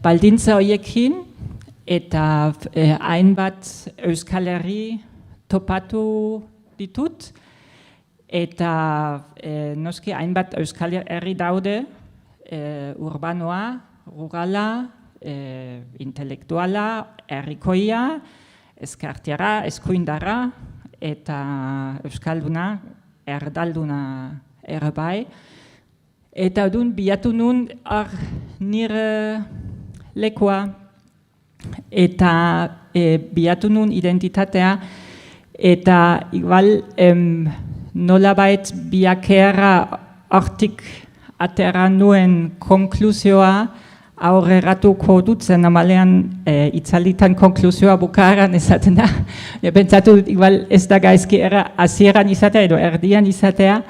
baldintza horiekin, eta hainbat Euskal Herri topatu ditut, eta noski hainbat Euskal Herri daude, urbanoa, rurala, intelektuala, herrikoia, eskartiara, eskuindarra, eta euskalduna, erdalduna ere bai. Eta odun bilatu nun nire lekua, eta bilatu nun identitatea, eta igual nolabait biakera hortik atera nuen konklusioa, aurreratuko dut, zen normalean itzalitan konklusioa bukaeran esaten da. Pentsatu igual ez da gaizki hasieran izatea edo erdian izatea,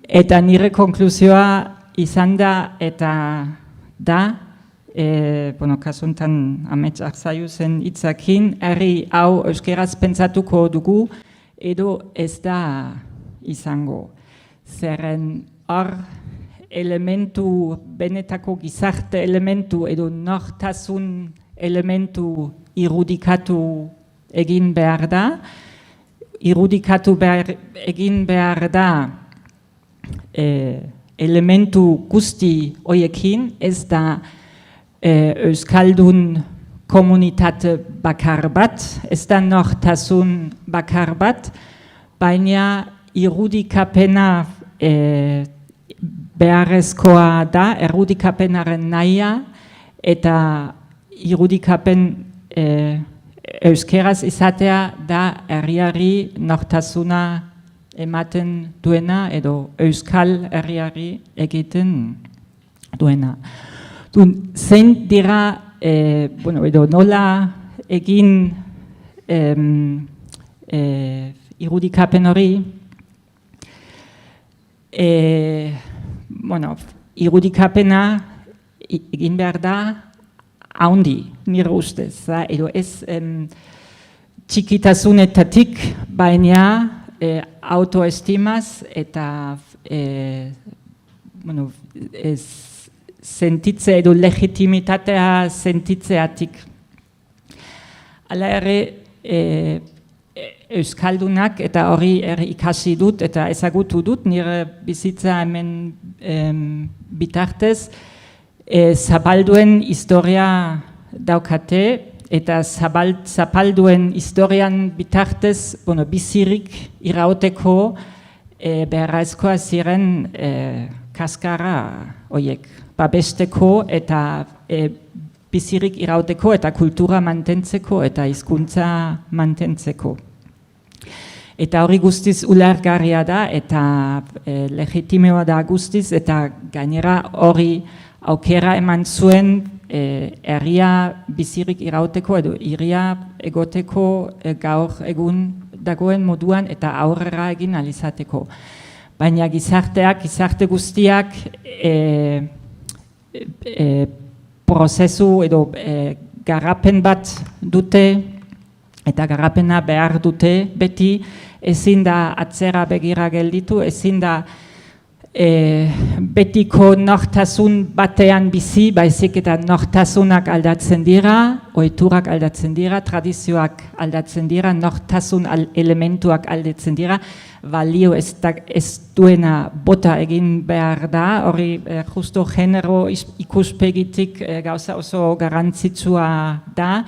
eta nire konklusioa izan da eta da, kasuntan amets arzaiu zen hitzakin, herri hau euskeraz pentsatuko dugu, edo ez da izango. Zerren hor, elementu, benetako gizarte elementu edo nortasun elementu irudikatu egin behar da. Irudikatu egin behar da elementu guzti horiekin, ez da euskaldun komunitate bakar bat, ez da nortasun bakar bat, baina irudikapena beharrezkoa da, irudikapenaren nahia, eta irudikapen euskeraz izatea da herriari nortasuna ematen duena, edo euskal herriari egiten duena. Zein dira, edo nola egin irudikapen hori, irudikapena egin behar da haundi, nire ustez, edo ez txikitasunetatik, baina autoestimaz eta sentitze edo legitimitatea sentitzeatik. Hala ere, euskaldunak eta hori ikasi dut eta ezagutu dut nire bizitza hemen bitartez, zapalduen historia daukate eta zapalduen historian bitartez bizirik irauteko beharrezkoa ziren kaskarra horiek, babesteko eta bizirik irauteko eta kultura mantentzeko eta hizkuntza mantentzeko. Eta hori guztiz ulergarria da eta legitimeoa da guztiz eta gainera hori aukera eman zuen herria bizirik irauteko edo hiria egoteko gaur egun dagoen moduan eta aurrera egin alizateko. Baina gizarte guztiak prozesu edo garapen bat dute eta garapena behar dute beti, ezin da atzera begira gelditu, ezin da betiko nortasun batean bizi, baizik eta nortasunak aldatzen dira, ohiturak aldatzen dira, tradizioak aldatzen dira, nortasun elementuak aldatzen dira, balio ez duena bota egin behar da, hori justo genero ikuspegitik gauza oso garrantzitsua da,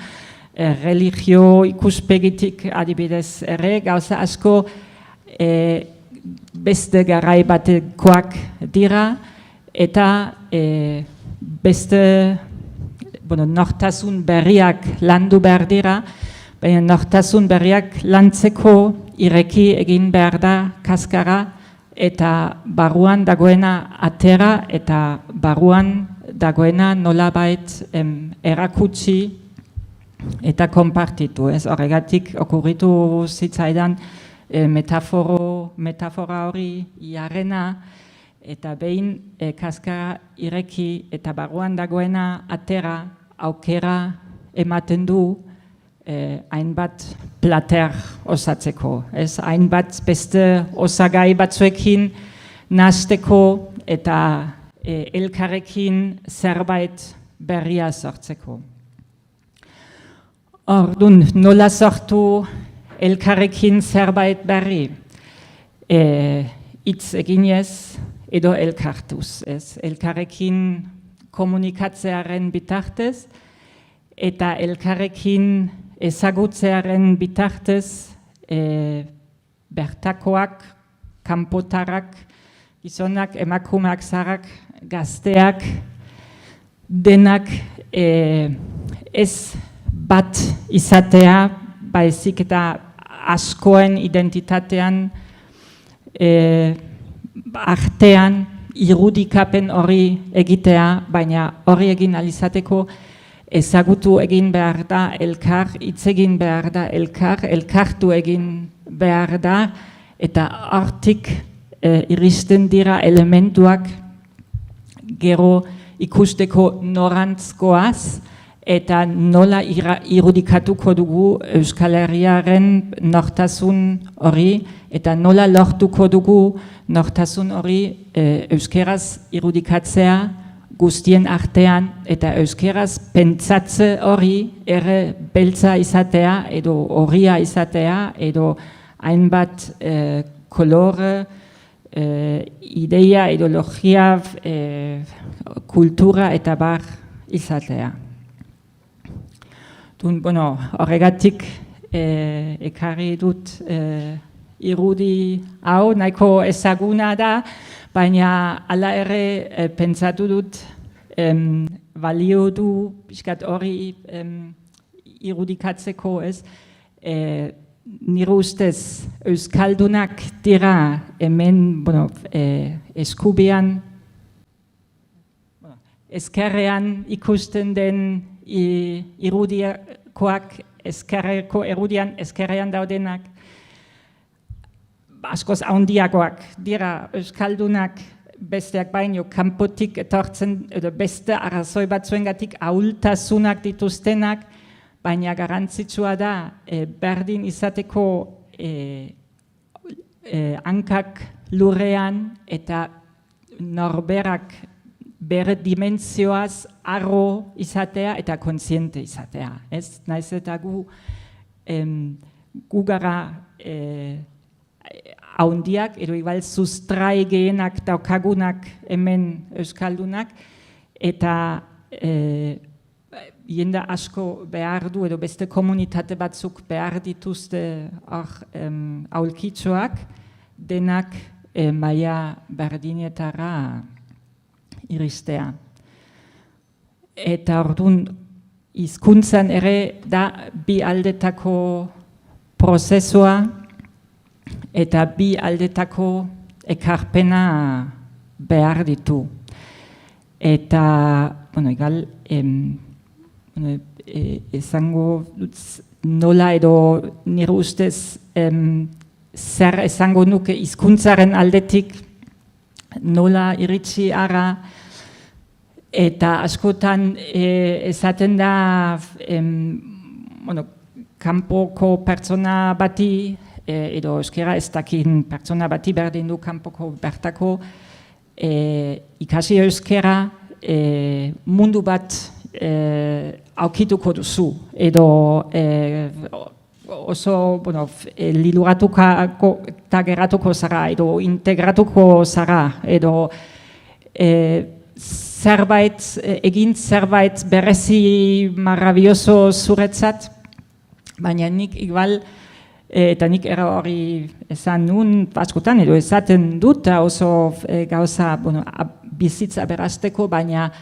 religio ikuspegitik adibidez ere, gauza asko beste garai batekoak dira eta beste nortasun berriak landu behar dira, Baina nortasun berriak lantzeko ireki egin behar da kaskara, eta barruan dagoena atera, eta barruan dagoena nolabait erakutsi eta konpartitu. Horregatik okurritu zitzaidan metafora hori jarrena, eta behin kaskara ireki eta barruan dagoena atera, aukera ematen du hainbat plater osatzeko. Hainbat beste osagai batzuekin nahasteko eta elkarrekin zerbait berria sortzeko. Orduan, nola sortu elkarrekin zerbait berri? Hitz eginez edo elkartuz. Elkarrekin komunikatzearen bitartez eta elkarrekin ezagutzearen bitartez bertakoak, kanpotarrak, gizonak, emakumeak, zaharrak, gazteak, denak ez bat izatea, baizik eta askoen identitatean artean irudikapen hori egitea, baina hori egin alizateko ezagutu egin behar da elkar, hitz egin behar da elkar, elkartu egin behar da, eta hortik iristen dira elementuak gero ikusteko norantzkoaz, eta nola irudikatuko dugu Euskal Herriaren nortasun hori, eta nola lortuko dugu nortasun hori euskeraz irudikatzea guztien artean, eta euskeraz pentsatze hori ere beltza izatea, edo horia izatea, edo hainbat kolore, ideia, ideologia, kultura eta bar izatea. Horregatik ekarri dut irudi hau, nahiko ezaguna da, baina hala ere pentsatu dut balio du pixkat hori irudikatzeko, nire ustez euskaldunak dira hemen eskubian, ezkerrean ikusten den irudikoak, ezkerreko erudian, ezkerrean daudenak, askoz handiagoak dira euskaldunak, besteak baino kanpotik etortzen, edo beste arrazoi batzuengatik ahultasunak dituztenak, baina garrantzitsua da berdin izateko hankak lurrean eta norberak bere dimentsioaz arro izatea eta kontziente izatea. Naiz eta gu gara haundiak, edo igual sustrai gehienak daukagunak hemen euskaldunak, eta jende asko behar du, edo beste komunitate batzuk behar dituzte aulkitxoak, denak maila berdinetara iristea. Eta orduan, hizkuntzan ere da bi aldetako prozesua, eta bi aldetako ekarpena behar ditu. Eta, egal, esango nola edo nire ustez zer esango nuke hizkuntzaren aldetik nola iritsi ara, eta askotan esaten da kanpoko pertsona bati, edo euskera ez dakin pertsona bati berdin du kanpoko bertako ikasi euskera mundu bat aukituko duzu, edo oso liluratuko eta geratuko zara, edo integratuko zara, edo zerbait berezi marrabioso zuretzat, baina nik igual, eta nik hori esan nun askotan, edo esaten dut oso gauza bizitza berasteko, baina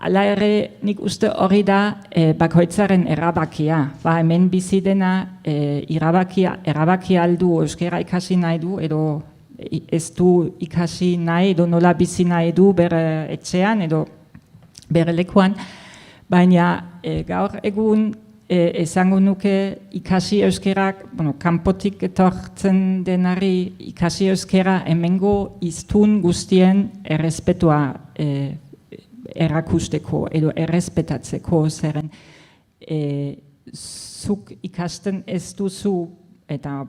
Hala ere, nik uste hori da bakoitzaren erabakia. Ba, hemen bizi dena erabaki aldu euskera ikasi nahi du, edo ez du ikasi nahi, edo nola bizi nahi du bere etxean, edo bere lekuan. Baina gaur egun esango nuke ikasi euskerak, kanpotik etortzen denari ikasi euskera hemengo hiztun guztien errespetua erakusteko edo errespetatzeko zeren zuk ikasten ez duzu eta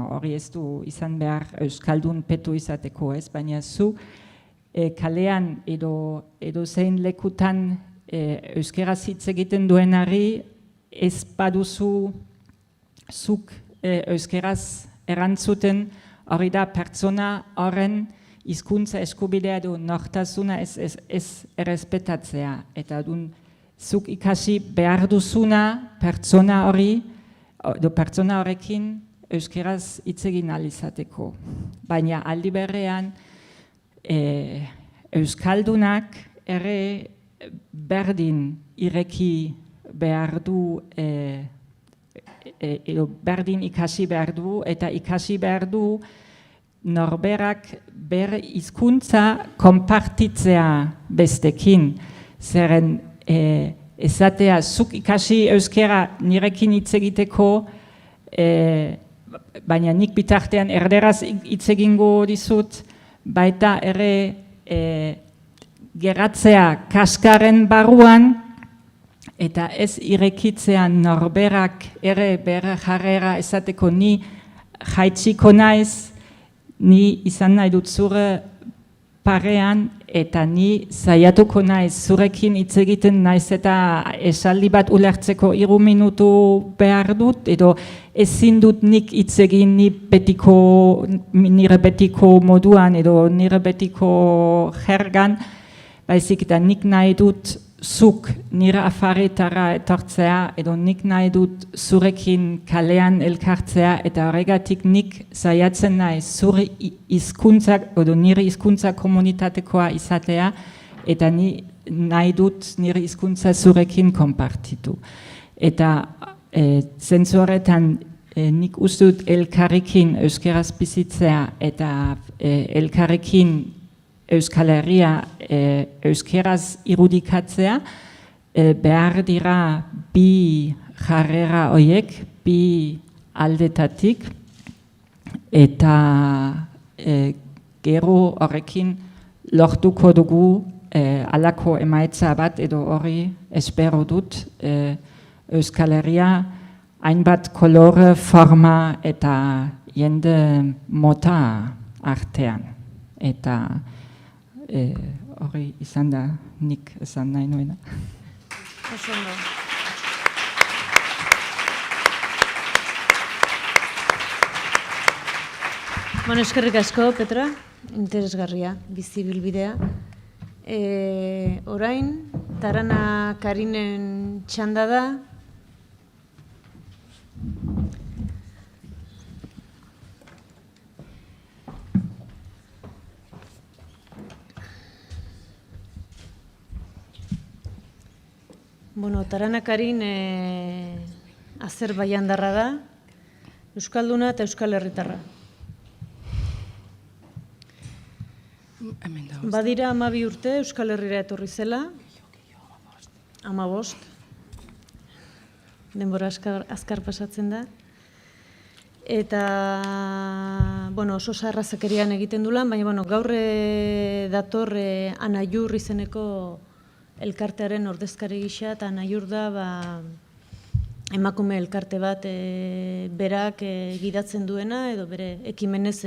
hori ez du izan behar euskaldun petu izateko ez, baina zu kalean edo zein lekutan euskeraz hitz egiten duenari ez baduzu zuk euskeraz erantzuten hori da pertsona horren hizkuntza eskubidea du nortasuna ez errespetatzea. Eta zuk ikasi behar duzuna pertsona horrekin euskeraz hitz egin ahal izateko. Baina aldi berean euskaldunak ere berdin ireki behar du edo berdin ikasi behar du eta ikasi behar du norberak bere hizkuntza konpartitzea bestekin. Zeren esatea zuk ikasi euskera nirekin hitz egiteko baina nik bitartean erderaz hitz egingo dizut baita ere geratzea kaskaren barruan eta ez irekitzean norberak ere bere jarrera esateko ni jaitsiko naiz, ni izan nahi dut zure parean eta ni saiatuko naiz zurekin hitz egiten naiz eta esaldi bat ulertzeko 3 minutu behar dut edo ezin dut nik hitz egin nire betiko moduan edo nire betiko jergan, baizik eta nik nahi dut zuk nire afaretara etortzea edo nik nahi dut zurekin kalean elkartzea eta horregatik nik saiatzen naiz zure hizkuntzak edo nire hizkuntza komunitatekoa izatea eta ni nahi dut nire hizkuntza zurekin konpartitu. Eta zentzu horretan nik uste dut elkarrekin euskeraz bizitzea eta elkarrekin Euskal Herria euskeraz irudikatzea behar dira bi jarrera horiek, bi aldetatik eta gero horrekin lortuko dugu halako emaitza bat edo hori espero dut Euskal Herria hainbat kolore, forma eta jende mota artean. Eta hori izan da nik esan nahi nuena. Oso ondo. Eskerrik asko, Petra, interesgarria, bizi bilbidea. Orain, Tarana Karinen txanda da. Tarana Karin Azerbaijandarra da, euskalduna eta euskal herritarra. Badira 12 urte Euskal Herrira etorri zela, 15. Denbora azkar pasatzen da. Eta, oso sarrazakerian egiten du lan, baina gaur dator Anaiur izeneko elkartearen ordezkari gisa, eta Anaiur da emakume elkarte bat berak gidatzen duena edo bere ekimenez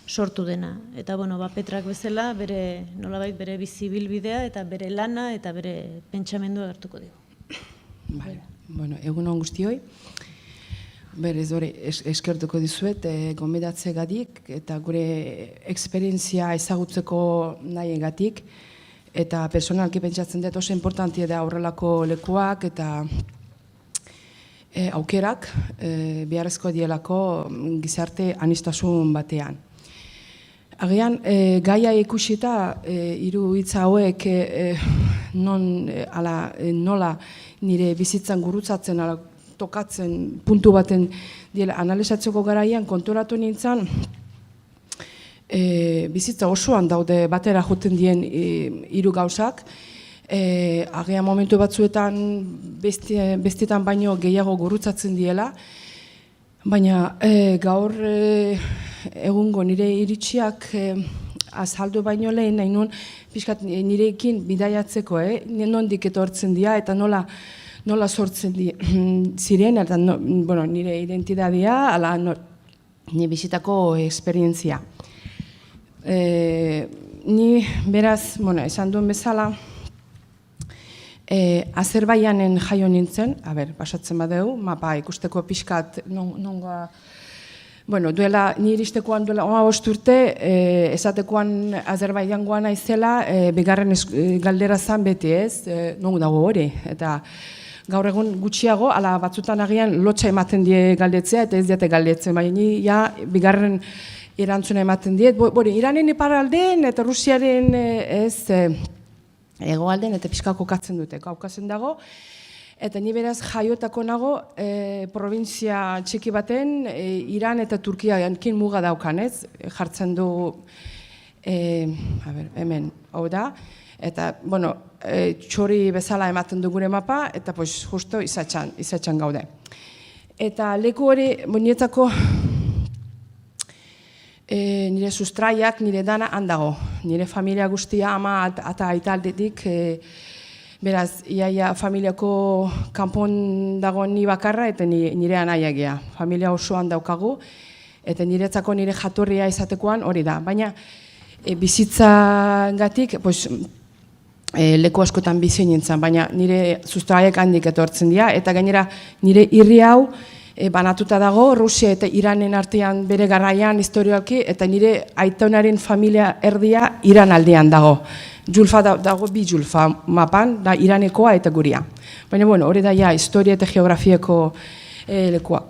sortu dena. Eta Petrak bezala nolabait bere bizi bilbidea eta bere lana eta bere pentsamendua hartuko digu. Egun on guztioi. Berez hori eskertuko dizuet gonbidatzegatik eta gure esperientzia ezagutzeko nahiegatik. Eta personalki pentsatzen dut oso importantia da horrelako lekuak eta aukerak beharrezko dielako gizarte anistasun batean. Agian, gaia ikusita, hiru hitz hauek nola nire bizitzan gurutzatzen, tokatzen puntu baten diela analizatzeko garaian konturatu nintzen, bizitza osoan daude batera joten dien hiru gauzak, agian momentu batzuetan bestetan baino gehiago gurutzatzen diela, baina gaur egungo nire iritsiak azaldu baino lehen nahi nun pixkat nirekin bidaiatzeko, nondik etortzen dira eta nola sortzen ziren, eta nire identitatea, ala nire bizitako esperientzia. Ni beraz, esan duen bezala, Azerbaijanen jaio nintzen, pasatzen badeu, mapa ikusteko pixkat nonga, duela, ni iristekoan duela 15 urte, esatekoan Azerbaijangoa naizela, bigarren galdera zan beti ez, nongo dago hori, eta gaur egun gutxiago, ala batzutan agian lotxa ematen die galdetzea, eta ez diate galdetzen, baina ni bigarren erantzuna ematen diet, Iranen iparraldean eta Rusiaren hegoaldean eta pixka kokatzen dute, Kaukasen dago, eta ni beraz jaiotako nago provintzia txiki baten Iran eta Turkia jankin muga daukan, ez? Jartzen du, hemen, hau da, eta, txori bezala ematen du gure mapa, eta justo izatxan gaude. Eta leku hori, niretzako, nire sustraiak, nire dana handago. Nire familia guztia ama eta aita aldetik, beraz, iaia familiako kanpon dago ni bakarra eta nire anaiagia. Familia osoan daukagu, eta niretzako nire jatorria izatekoan hori da. Baina bizitzagatik, leku askotan bizi nintzen, baina nire sustraiak handik etortzen dira, eta gainera nire irri hau, banatuta dago, Rusia eta Iranen artean bere garaian historioaki, eta nire aitonaren familia erdia Iran aldean dago. Julfa dago bi Julfa mapan, da Iranekoa eta guria. Baina, hori da historia eta geografieko lekua.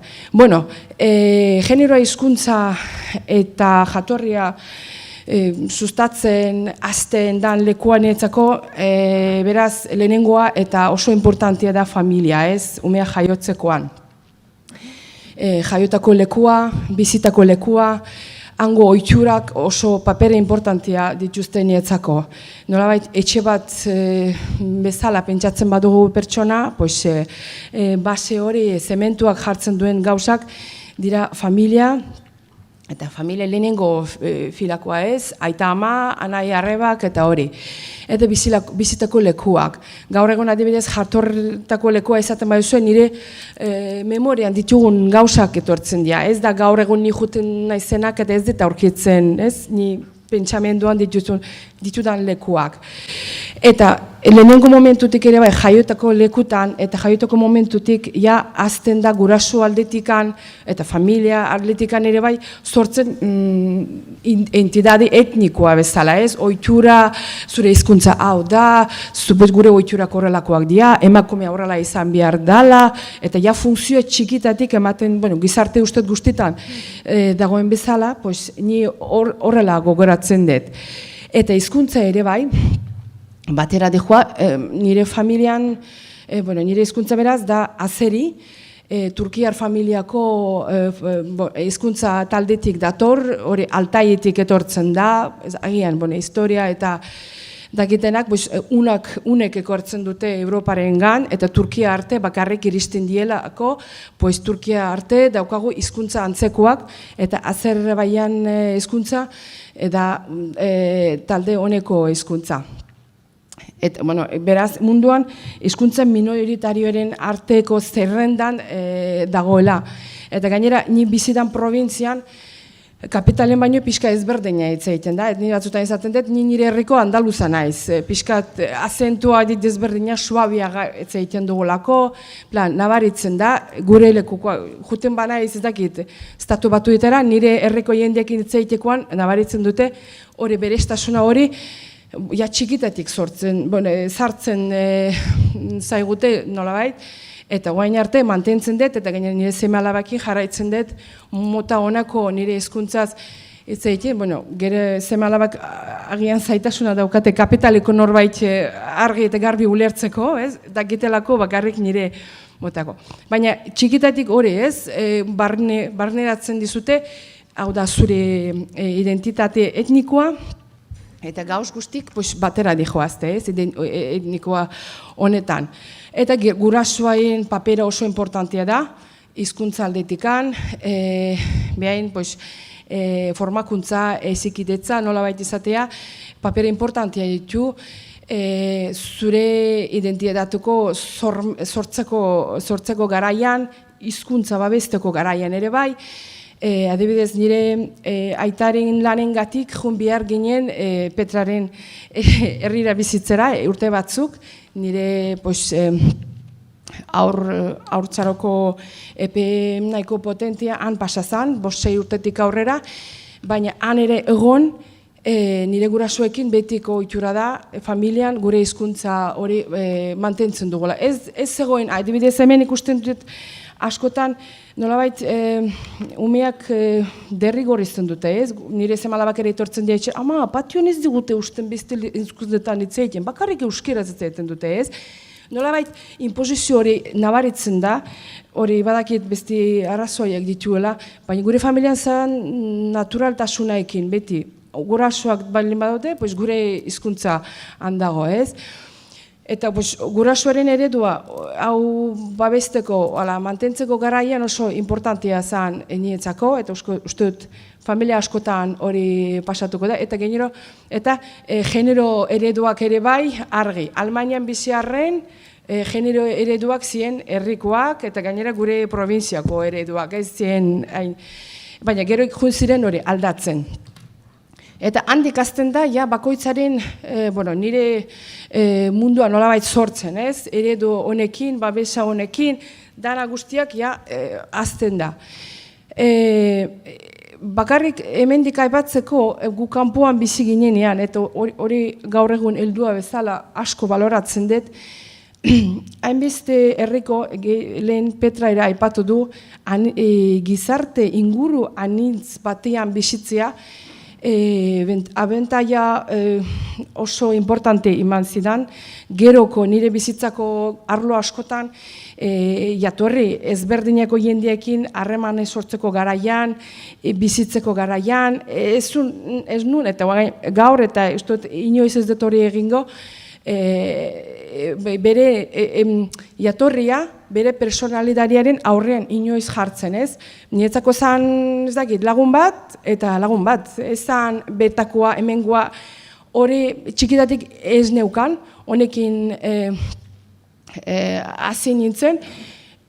Generoa hizkuntza eta jatorria sustatzen azten dan lekuan etzako, beraz, lehenengoa eta oso importantia da familia, ez, umea jaiotzekoan. Jaiotako lekua, bizitako lekua, hango ohiturak oso papera importantia dituzten nietzako. Nolabait, etxe bat bezala pentsatzen badugu pertsona, base hori, zementuak jartzen duen gauzak, dira familia, eta familia lehenengo filakoa ez, aita ama, anai arrebak eta hori. Eta bizitako lekuak. Gaur egon adibidez jatortako lekua izaten baduzuen nire memorian ditugun gauzak etortzen dira. Ez da gaur egun ni juten naizenak eta ez dut aurkitzen, ez? Ni pentsamenduan ditudan lekuak. Eta lehenengo momentutik ere bai jaiotako lekutan eta jaiotako momentutik azten da guraso aldetikan eta familia aldetikan ere bai sortzen entidade etnikoa bezala, ez? Ohitura zure hizkuntza hau da, gure ohiturak horrelakoak dira, emakumea horrela izan behar dala, eta funtzio txikitatik ematen, gizarte ustez guztitan dagoen bezala, ni horrela gogoratzen dut. Eta hizkuntza ere bai, batera dejoa, nire familian, nire hizkuntza beraz, da azeri, Turkiar familiako hizkuntza taldetik dator, hori Altaietik etortzen da, agian, historia eta dakitenak, unek ekortzen dute Europaren gan, eta Turkia arte bakarrik iristen dielako, Turkia arte daukagu hizkuntza antzekoak, eta Azerbaijan hizkuntza, eta talde honeko hizkuntza. Beraz, munduan, hizkuntza minoritarioaren arteko zerrendan dagoela. Eta gainera, ni bizidan provintzian, kapitalen baino pixka ezberdina hitz egiten da, ni batzutan izaten dut, nire herriko andaluza naiz, pixkat azentua dit ezberdina suabiaga hitz egiten dugulako, nabaritzen da, gure lekukoa, juten bana ez dakit, estatu batuetara, nire herriko jendeekin hitz egitekoan, nabaritzen dute, hori berestasuna hori, txikitatik sartzen zaigute nolabait, eta guain arte mantentzen dut, eta gainera nire seme alabakin jarraitzen dut, mota honako nire hizkuntzaz Ez egiten, bueno, gero seme-alabak agian zaitasuna daukate kapitaleko norbait argi eta garbi ulertzeko, ez? Dakitelako bakarrik nire motako. Baina txikitatik hori, ez? Barneratzen dizute, hau da zure identitate etnikoa, eta gauz guztik batera dijoazte, ez? Etnikoa honetan. Eta gurasoen papera oso importantea da, hizkuntza aldetikan, behain, formakuntza, ezikidetza, nolabait izatea, papera importantea ditu, zure identitatuko sortzeko garaian, hizkuntza babesteko garaian ere bai, adibidez nire aitaren lanengatik joan behar ginen Petraren herrira bizitzera urte batzuk, nire haurtzaroko epe nahiko potentia han pasazan, 5-6 urtetik aurrera, baina han ere egon nire gurasoekin betiko ohitura da, familian gure hizkuntza hori mantentzen dugula. Ez zegoen, adibidez hemen ikusten dut askotan, nolabait umeak derrigorrizten dute, ez? Nire seme-alabak ere etortzen dira etxe, ama, patioan ez digute usten beste hizkuntzetan hitz egiten, bakarrik euskeraz hitz egiten dute, ez? Nolabait, inposizio hori nabaritzen da, hori badakit beste arrazoiak dituela, baina gure familian zen naturaltasunaekin, beti, gurasoak baldin badute, gure hizkuntza handago, ez? Eta gurasoaren eredua, hau babesteko, mantentzeko garaian oso importantea zen nietzako, eta uste dut familia askotan hori pasatuko da, eta genero, eta genero ereduak ere bai argi. Almanian biziarren, genero ereduak ziren herrikoak, eta gainera gure probintziako ereduak, ez ziren, baina gero ikun ziren hori aldatzen. Eta handik azten da, bakoitzaren, nire mundua nolabait sortzen, ez? Eredu honekin, babesa honekin, dana guztiak, azten da. Bakarrik hemendik aipatzeko gu kanpoan bizi ginenean, eta hori gaur egun heldua bezala asko baloratzen dut, hainbeste herriko lehen Petra ere aipatu du, gizarte inguru anitz batean bizitzea, abentaia oso importante iman zidan, geroko nire bizitzako arlo askotan, jatorri ezberdineko jendiekin harreman sortzeko garaian, bizitzeko garaian, ez nun, eta gaur eta inoiz ez dut hori egingo, bere jatorria, bere personalidariaren aurrean inoiz jartzen, ez? Niretzako zan, ez dakit, lagun bat, eta lagun bat, ez zan betakoa, hemengoa, hori txikitatik ez neukan, honekin hasi nintzen,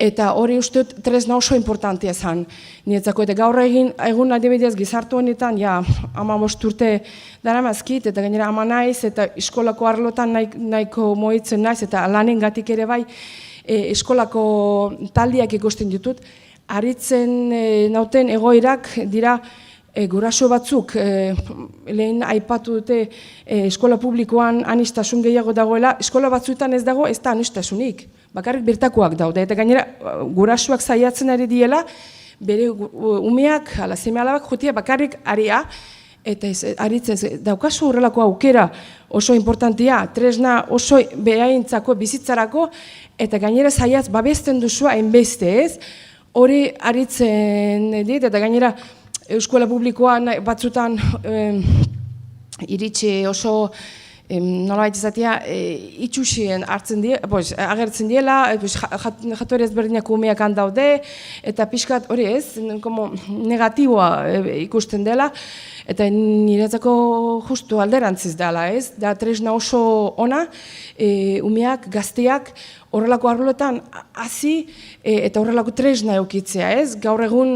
eta hori uste tresna oso importantea zan niretzako, eta gaur egun adibidez gizartu honetan, 15 urte daramazkit, eta gainera ama naiz, eta eskolako arlotan nahiko mohitzen naiz, eta lanengatik ere bai, eskolako taldiak ikusten ditut, aritzen nauten egoerak dira guraso batzuk, lehen aipatu dute eskola publikoan anistasun gehiago dagoela, eskola batzuetan ez dago, ez da anistasunik, bakarrik bertakoak daude, eta gainera gurasoak saiatzen ari diela, bere umeak, seme-alabak jotia bakarrik aria, eta aritzen daukazu horrelako aukera oso importantea, tresna oso behaintzako bizitzarako, eta gainera saiatz babesten duzua hainbeste, ez? Hori aritzen dit, eta gainera eskola publikoan batzutan iritsi oso nolabait izatea itxusien agertzen diela, jatorri ezberdinak umeak handaude, eta pixkat hori ez, negatiboa ikusten dela, eta niretzako justu alderantziz dela, ez? Da tresna oso ona, umeak, gazteak, horrelako arloetan hasi eta horrelako tresna eukitzea, ez? Gaur egun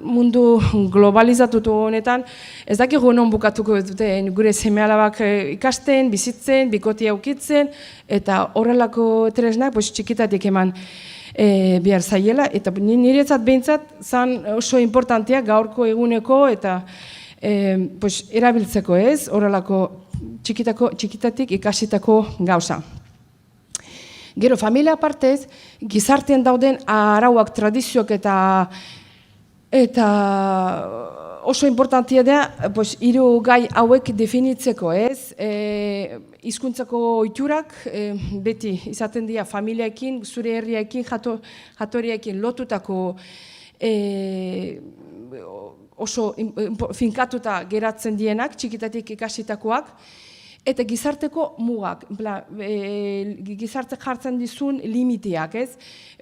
mundu globalizatutu honetan, ez dakigu non bukatuko dute gure seme-alabak ikasten, bizitzen, bikotia eukitzen, eta horrelako tresnak txikitatik eman behar zaiela, eta niretzat behintzat zan oso importantea gaurko eguneko eta erabiltzeko, ez? Horrelako txikitatik ikasitako gauza. Gero, familia partez, gizartean dauden arauak, tradizioak eta oso importantia da, hiru gai hauek definitzeko, ez? Hizkuntzako ohiturak beti izaten dira familiaekin, zure herriaekin, jatorriaekin lotutako oso finkatuta geratzen dienak, txikitatik ikasitakoak, eta gizarteko mugak, gizarte jartzen dizun limiteak, ez?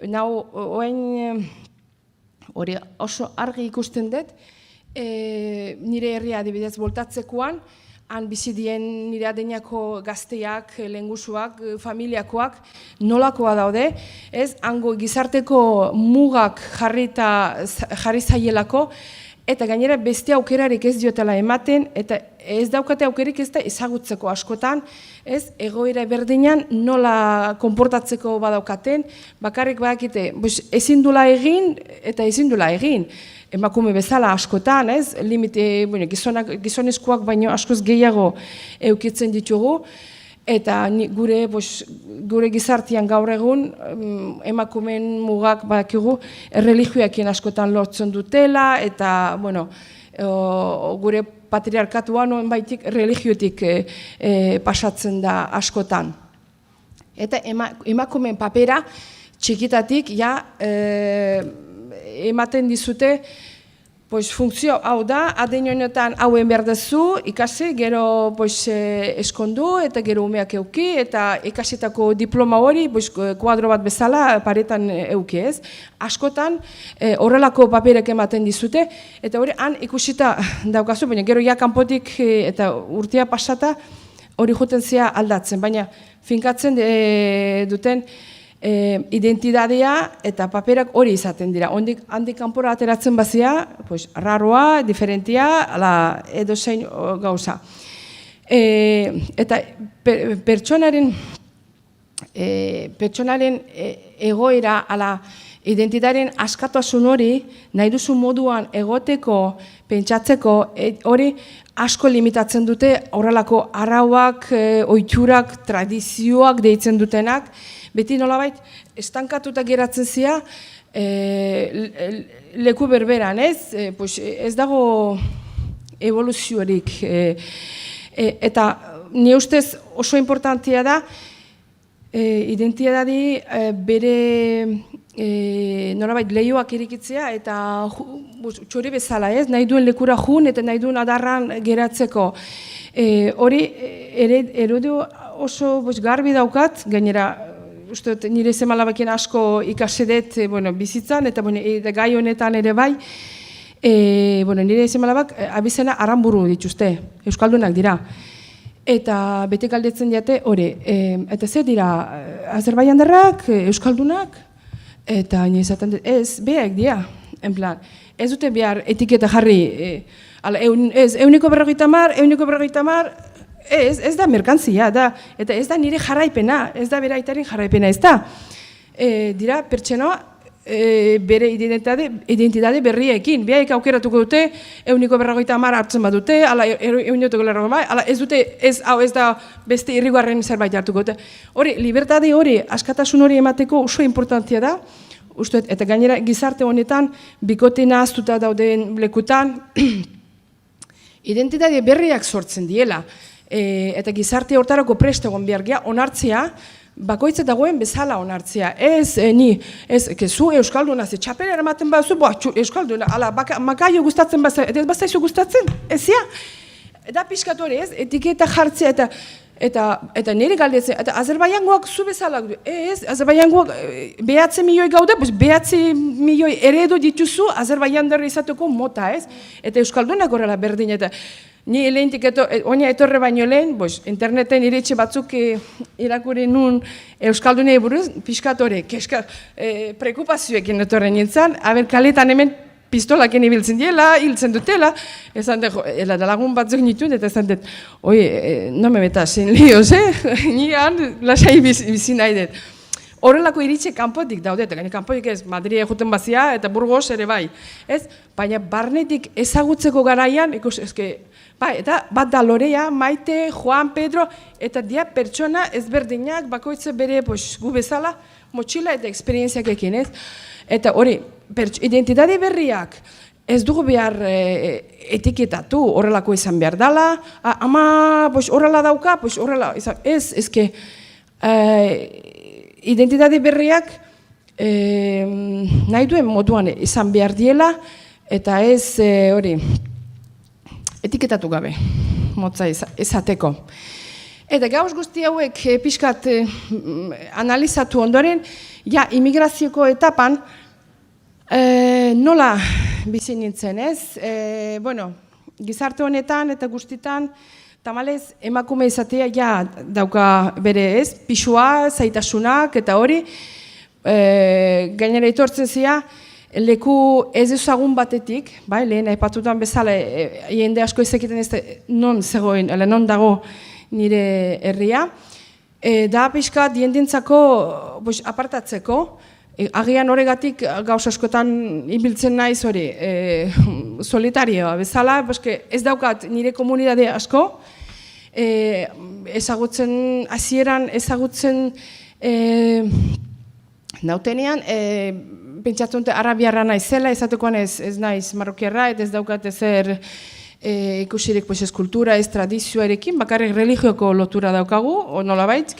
Nau, hori oso argi ikusten dut, nire herria adibidez voltatzekoan, han bizi dien nire adeinako gazteak, lehengusuak, familiakoak, nolakoa daude, ez? Hango gizarteko mugak jarri zaielako, eta gainera beste aukerarik ez diotela ematen, eta ez daukate aukerik ez da ezagutzeko askotan, ez egoera berdinan nola konportatzeko badaukaten, bakarrik badakite, ezin dula egin eta ezin dula egin. Emakume bezala askotan, ez, limite, gizonezkoak baino askoz gehiago eukitzen ditugu, eta gure gizartean gaur egun emakumeen mugak badakigu erreligioekin askotan lortzen dutela, eta gure patriarkatuan baitik religiotik pasatzen da askotan. Eta emakumeen papera txikitatik ematen dizute funtzio hau da, adein honetan hauen behar duzu, ikasi, gero eskondu eta gero umeak euki, eta ikasitako diploma hori kuadro bat bezala paretan euki, ez? Askotan horrelako paperek ematen dizute, eta hori han ikusita daukazu, baina gero kanpotik eta urtea pasata hori joten zea aldatzen, baina finkatzen duten identidadea eta paperak hori izaten dira. Handik kanpora ateratzen bazia, raroa, diferentia, edozein gauza. Eta pertsonaren egoera, identitatearen askatasun hori, nahi duzu moduan egoteko, pentsatzeko, hori asko limitatzen dute horrelako arauak, ohiturak, tradizioak deitzen dutenak, beti nolabait estankatuta geratzen zia leku berberan, ez? Ez dago evoluziorik. Eta nire ustez oso importantia da identidadi bere nolabait lehioak irikitzea eta txori bezala, ez? Nahi duen lekura jun eta nahi duen adarran geratzeko. Hori eredu oso garbi daukat, gainera nire zemalabakien asko ikasedet bizitzan, eta gai honetan ere bai, nire zemalabak abizena aranburu dituzte, euskaldunak dira. Eta beti galdetzen diate hori, eta zer dira, Azerbaijandarrak, euskaldunak, eta nire zaten dut, ez, behaek dira, en plan, ez dute behar etiketa jarri, euniko berrogeita mar, ez da merkantzia, eta ez da nire jarraipena, ez da bere aitaren jarraipena, ez da. Dira, pertsenoa bere identitate berriekin, bihaik aukeratuko dute, euniko berrogeita mar hartzen badute, euniko berrogeita mar, ez dute, ez da beste irrigarren zerbait hartuko dute. Hori, libertate hori, askatasun hori emateko oso importantia da, eta gainera gizarte honetan, bikote nahaztuta dauden lekutan, identitate berriak sortzen diela. Eta gizarte hortarako prest egon behar geha, onartzea, bakoitza dagoen bezala onartzea. Zu euskalduna, ze txapela eramaten baduzu, euskalduna, makaio gustatzen baza, eta ez bazaizu gustatzen, ez ya? Eta pixkatu hori, ez, etiketa jartzea, eta nire galdetzen, eta Azerbaijangoak zu bezala, ez, Azerbaijangoak 9 milioi gaude, 9 milioi eredu dituzu Azerbaijandar izateko mota, ez? Eta euskaldunak horrela berdin, eta ni lehentik oina etorre baino lehen, interneten iritsi batzuk irakurri nun euskaldunei buruz, pixkatore, prekupazioekin etorre nintzen, kaletan hemen pistolaken ibiltzen diela, hiltzen dutela, esan dut, lagun batzuk nituen, eta esan dut, no me metas en líos, ni lasai bizi nahi dut. Horrelako iritsi kanpotik daude, eta kanpotik ez, Madrid juten bazia, eta Burgos ere bai. Baina barnetik ezagutzeko garaian, eta bat da Lorea, Maite, Juan, Pedro, eta dia pertsona ezberdinak, bakoitze bere gu bezala, motxila eta esperientziak ekin, ez? Eta hori, identitate berriak ez dugu behar etiketatu, horrelako izan behar dela, ama horrela dauka, horrela, ezke, identitate berriak nahi duen moduan izan behar diela, eta ez hori, etiketatu gabe, motza izateko. Eta gauz guzti hauek pixkat analizatu ondoren, ja, imigrazioko etapan, nola bizi nintzen, ez? Bueno, gizarte honetan eta guztitan, tamalez, emakume izatea ja dauka bere, ez? Pisua, zaitasunak eta hori, gainera etortzen zia, leku ez ezagun batetik, bai, lehen aipatutan bezala, jende asko ezekiten ez non zegoen, non dago nire herria, da pixka diendentzako apartatzeko, agian horregatik gauz askotan ibiltzen naiz hori, solitarioa bezala, ez daukat nire komunidade asko, ezagutzen, hasieran ezagutzen nautenean, pentsatzen dute arabiarra naizela, ezatekoan ez naiz marrokiarra, ez daukat ezer ikusirik eskultura, ez tradizioarekin, bakarrik religioko lotura daukagu, nolabait,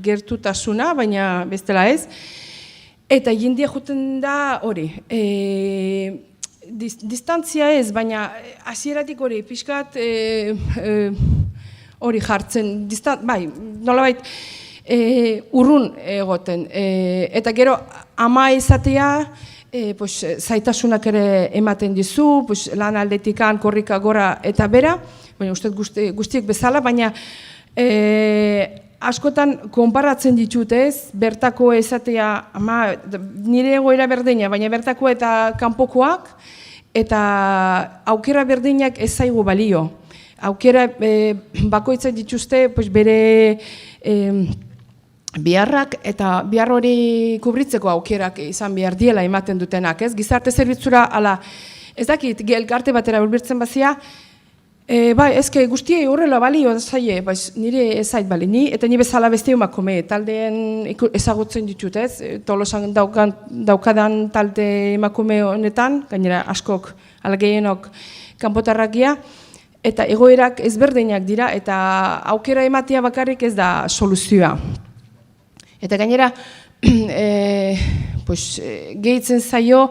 gertutasuna, baina bestela ez. Eta jendia juten da hori, distantzia ez, baina hasieratik hori, pixkat hori jartzen, bai, nolabait, urrun egoten. Eta gero, ama izatea, zaitasunak ere ematen dizu, lan aldetikan, korrika gora eta bera, baina uste guztiek bezala, baina askotan konparatzen ditut ez, bertako ezatea, nire egoera berdina, baina bertako eta kanpokoak, eta aukera berdinak ez zaigu balio. Aukera bakoitzen dituzte bere biharrak eta bihar hori kubritzeko aukerak izan behar diela ematen dutenak, ez? Gizarte zerbitzura, ez dakit, elkarte batera bilbirtzen bazia, bai, ezke guztiei horrela balio zaie, nire ezait bali, eta ni bezala beste emakume, taldeen ezagutzen ditut, ez? Tolosan daukadan talde emakume honetan, gainera askok, algeienok kanpotarrakia, eta egoerak ezberdinak dira, eta aukera ematea bakarrik ez da soluzioa. Eta gainera, gehitzen zaio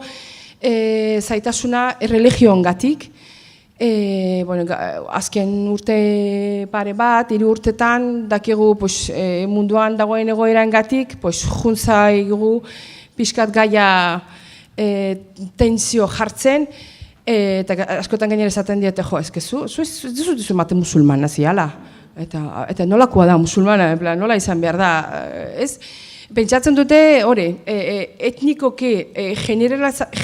zaitasuna erreligioongatik. Azken urte pare bat, 3 urtetan, dakigu munduan dagoen egoerangatik, juntzaigu pixkat gaia tentsio jartzen, eta askotan gainera esaten diete, zu dizu ematen musulmana ziala. Eta nolakoa da musulmana, nola izan behar da, ez? Pentsatzen dute, hori, etnikoki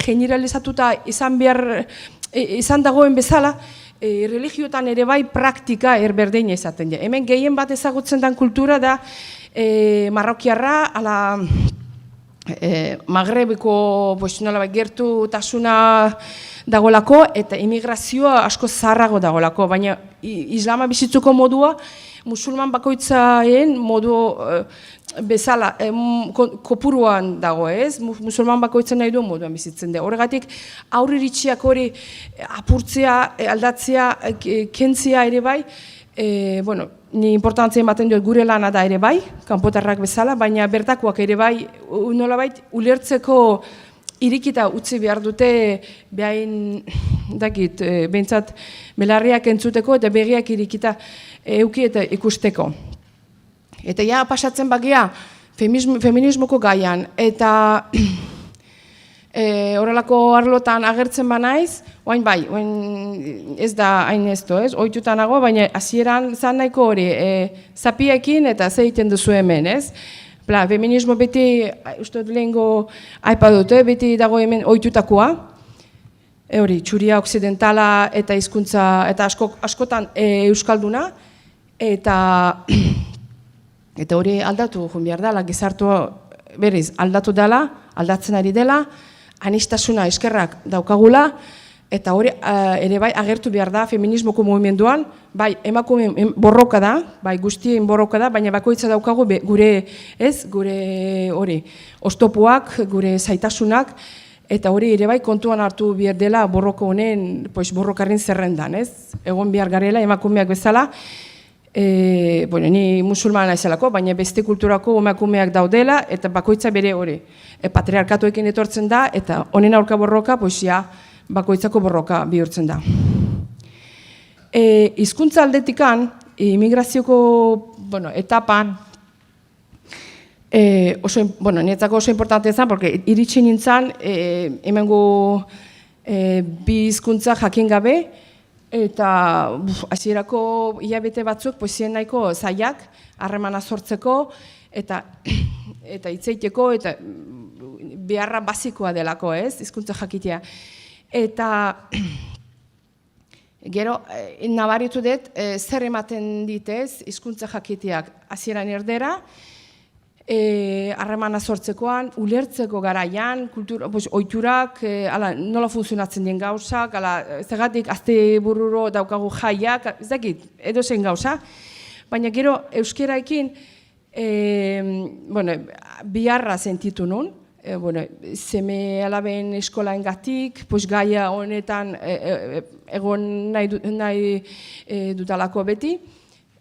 generalizatuta izan dagoen bezala, religiotan ere bai praktika erberdina izaten da. Hemen gehien bat ezagutzen den kultura da marrokiarra, ala Magrebeko gertutasuna dagoelako eta immigrazioa asko zaharrago dagoelako, baina islama bizitzuko modua musulman bakoitzaen modu bezala kopuruan dago, ez? Musulman bakoitzen nahi duen moduan bizitzen da. Horregatik aurriritxiak hori apurtzea, aldatzea, kentzia ere bai, ni importantzia ematen dut gure lana da ere bai, kanpotarrak bezala, baina bertakoak ere bai, nolabait ulertzeko irikita utzi behar dute behain, dakit, behintzat belarriak entzuteko eta begiak irikita euki eta ikusteko. Eta ja pasatzen bagia feminismoko gaian eta horrelako arlotan agertzen banaiz, oain bai, ez da hain ezto, ez? Ohituta nago, baina hasieran zan nahiko hori, zapiekin eta ze egiten duzu hemen, ez? Feminismo beti, uste dut lehengo aipa dute, beti dago hemen ohitutakoa, hori, txuria okzidentala eta hizkuntza eta askotan euskalduna, eta hori aldatu joan behar dela, gizartua berriz aldatu dela, aldatzen ari dela, anistasuna eskerrak daukagula, eta hori ere bai agertu behar da feminismoko mugimenduan, bai emakumeen borroka da, bai guztien borroka da, baina bakoitza daukagu gure hori, oztopoak, gure zaitasunak, Eta hori ere bai kontuan hartu behar dela borroko honen, borrokarren zerrendan, ez? Egon behar garela emakumeak bezala, bueno, ni musulmana naizelako, baina beste kulturako emakumeak daudela, eta bakoitza bere hori. Patriarkatuekin etortzen da, eta honen aurka borroka, bakoitzako borroka bihurtzen da. Hizkuntza aldetikan, imigrazioko etapan, niretzako oso importante zen, porque iritsi nintzen, hemengo bi hizkuntza jakin gabe, eta hasierako hilabete batzuk zien nahiko zailak, harremana sortzeko, eta hitz egiteko, eta beharra basikoa delako, ez, hizkuntza jakitea. Eta gero, nabaritu dut, zer ematen ditez, hizkuntza jakiteak hasieran erdera, harremana sortzekoan, ulertzeko garaian, ohiturak, nola funtzionatzen dien gauzak, zegatik azte bururo daukagu jaiak, ez dakit, edozein gauza. Baina gero, euskeraekin, biharra sentitu nun, seme alaben eskolaengatik, gaia honetan egon nahi dudalako beti.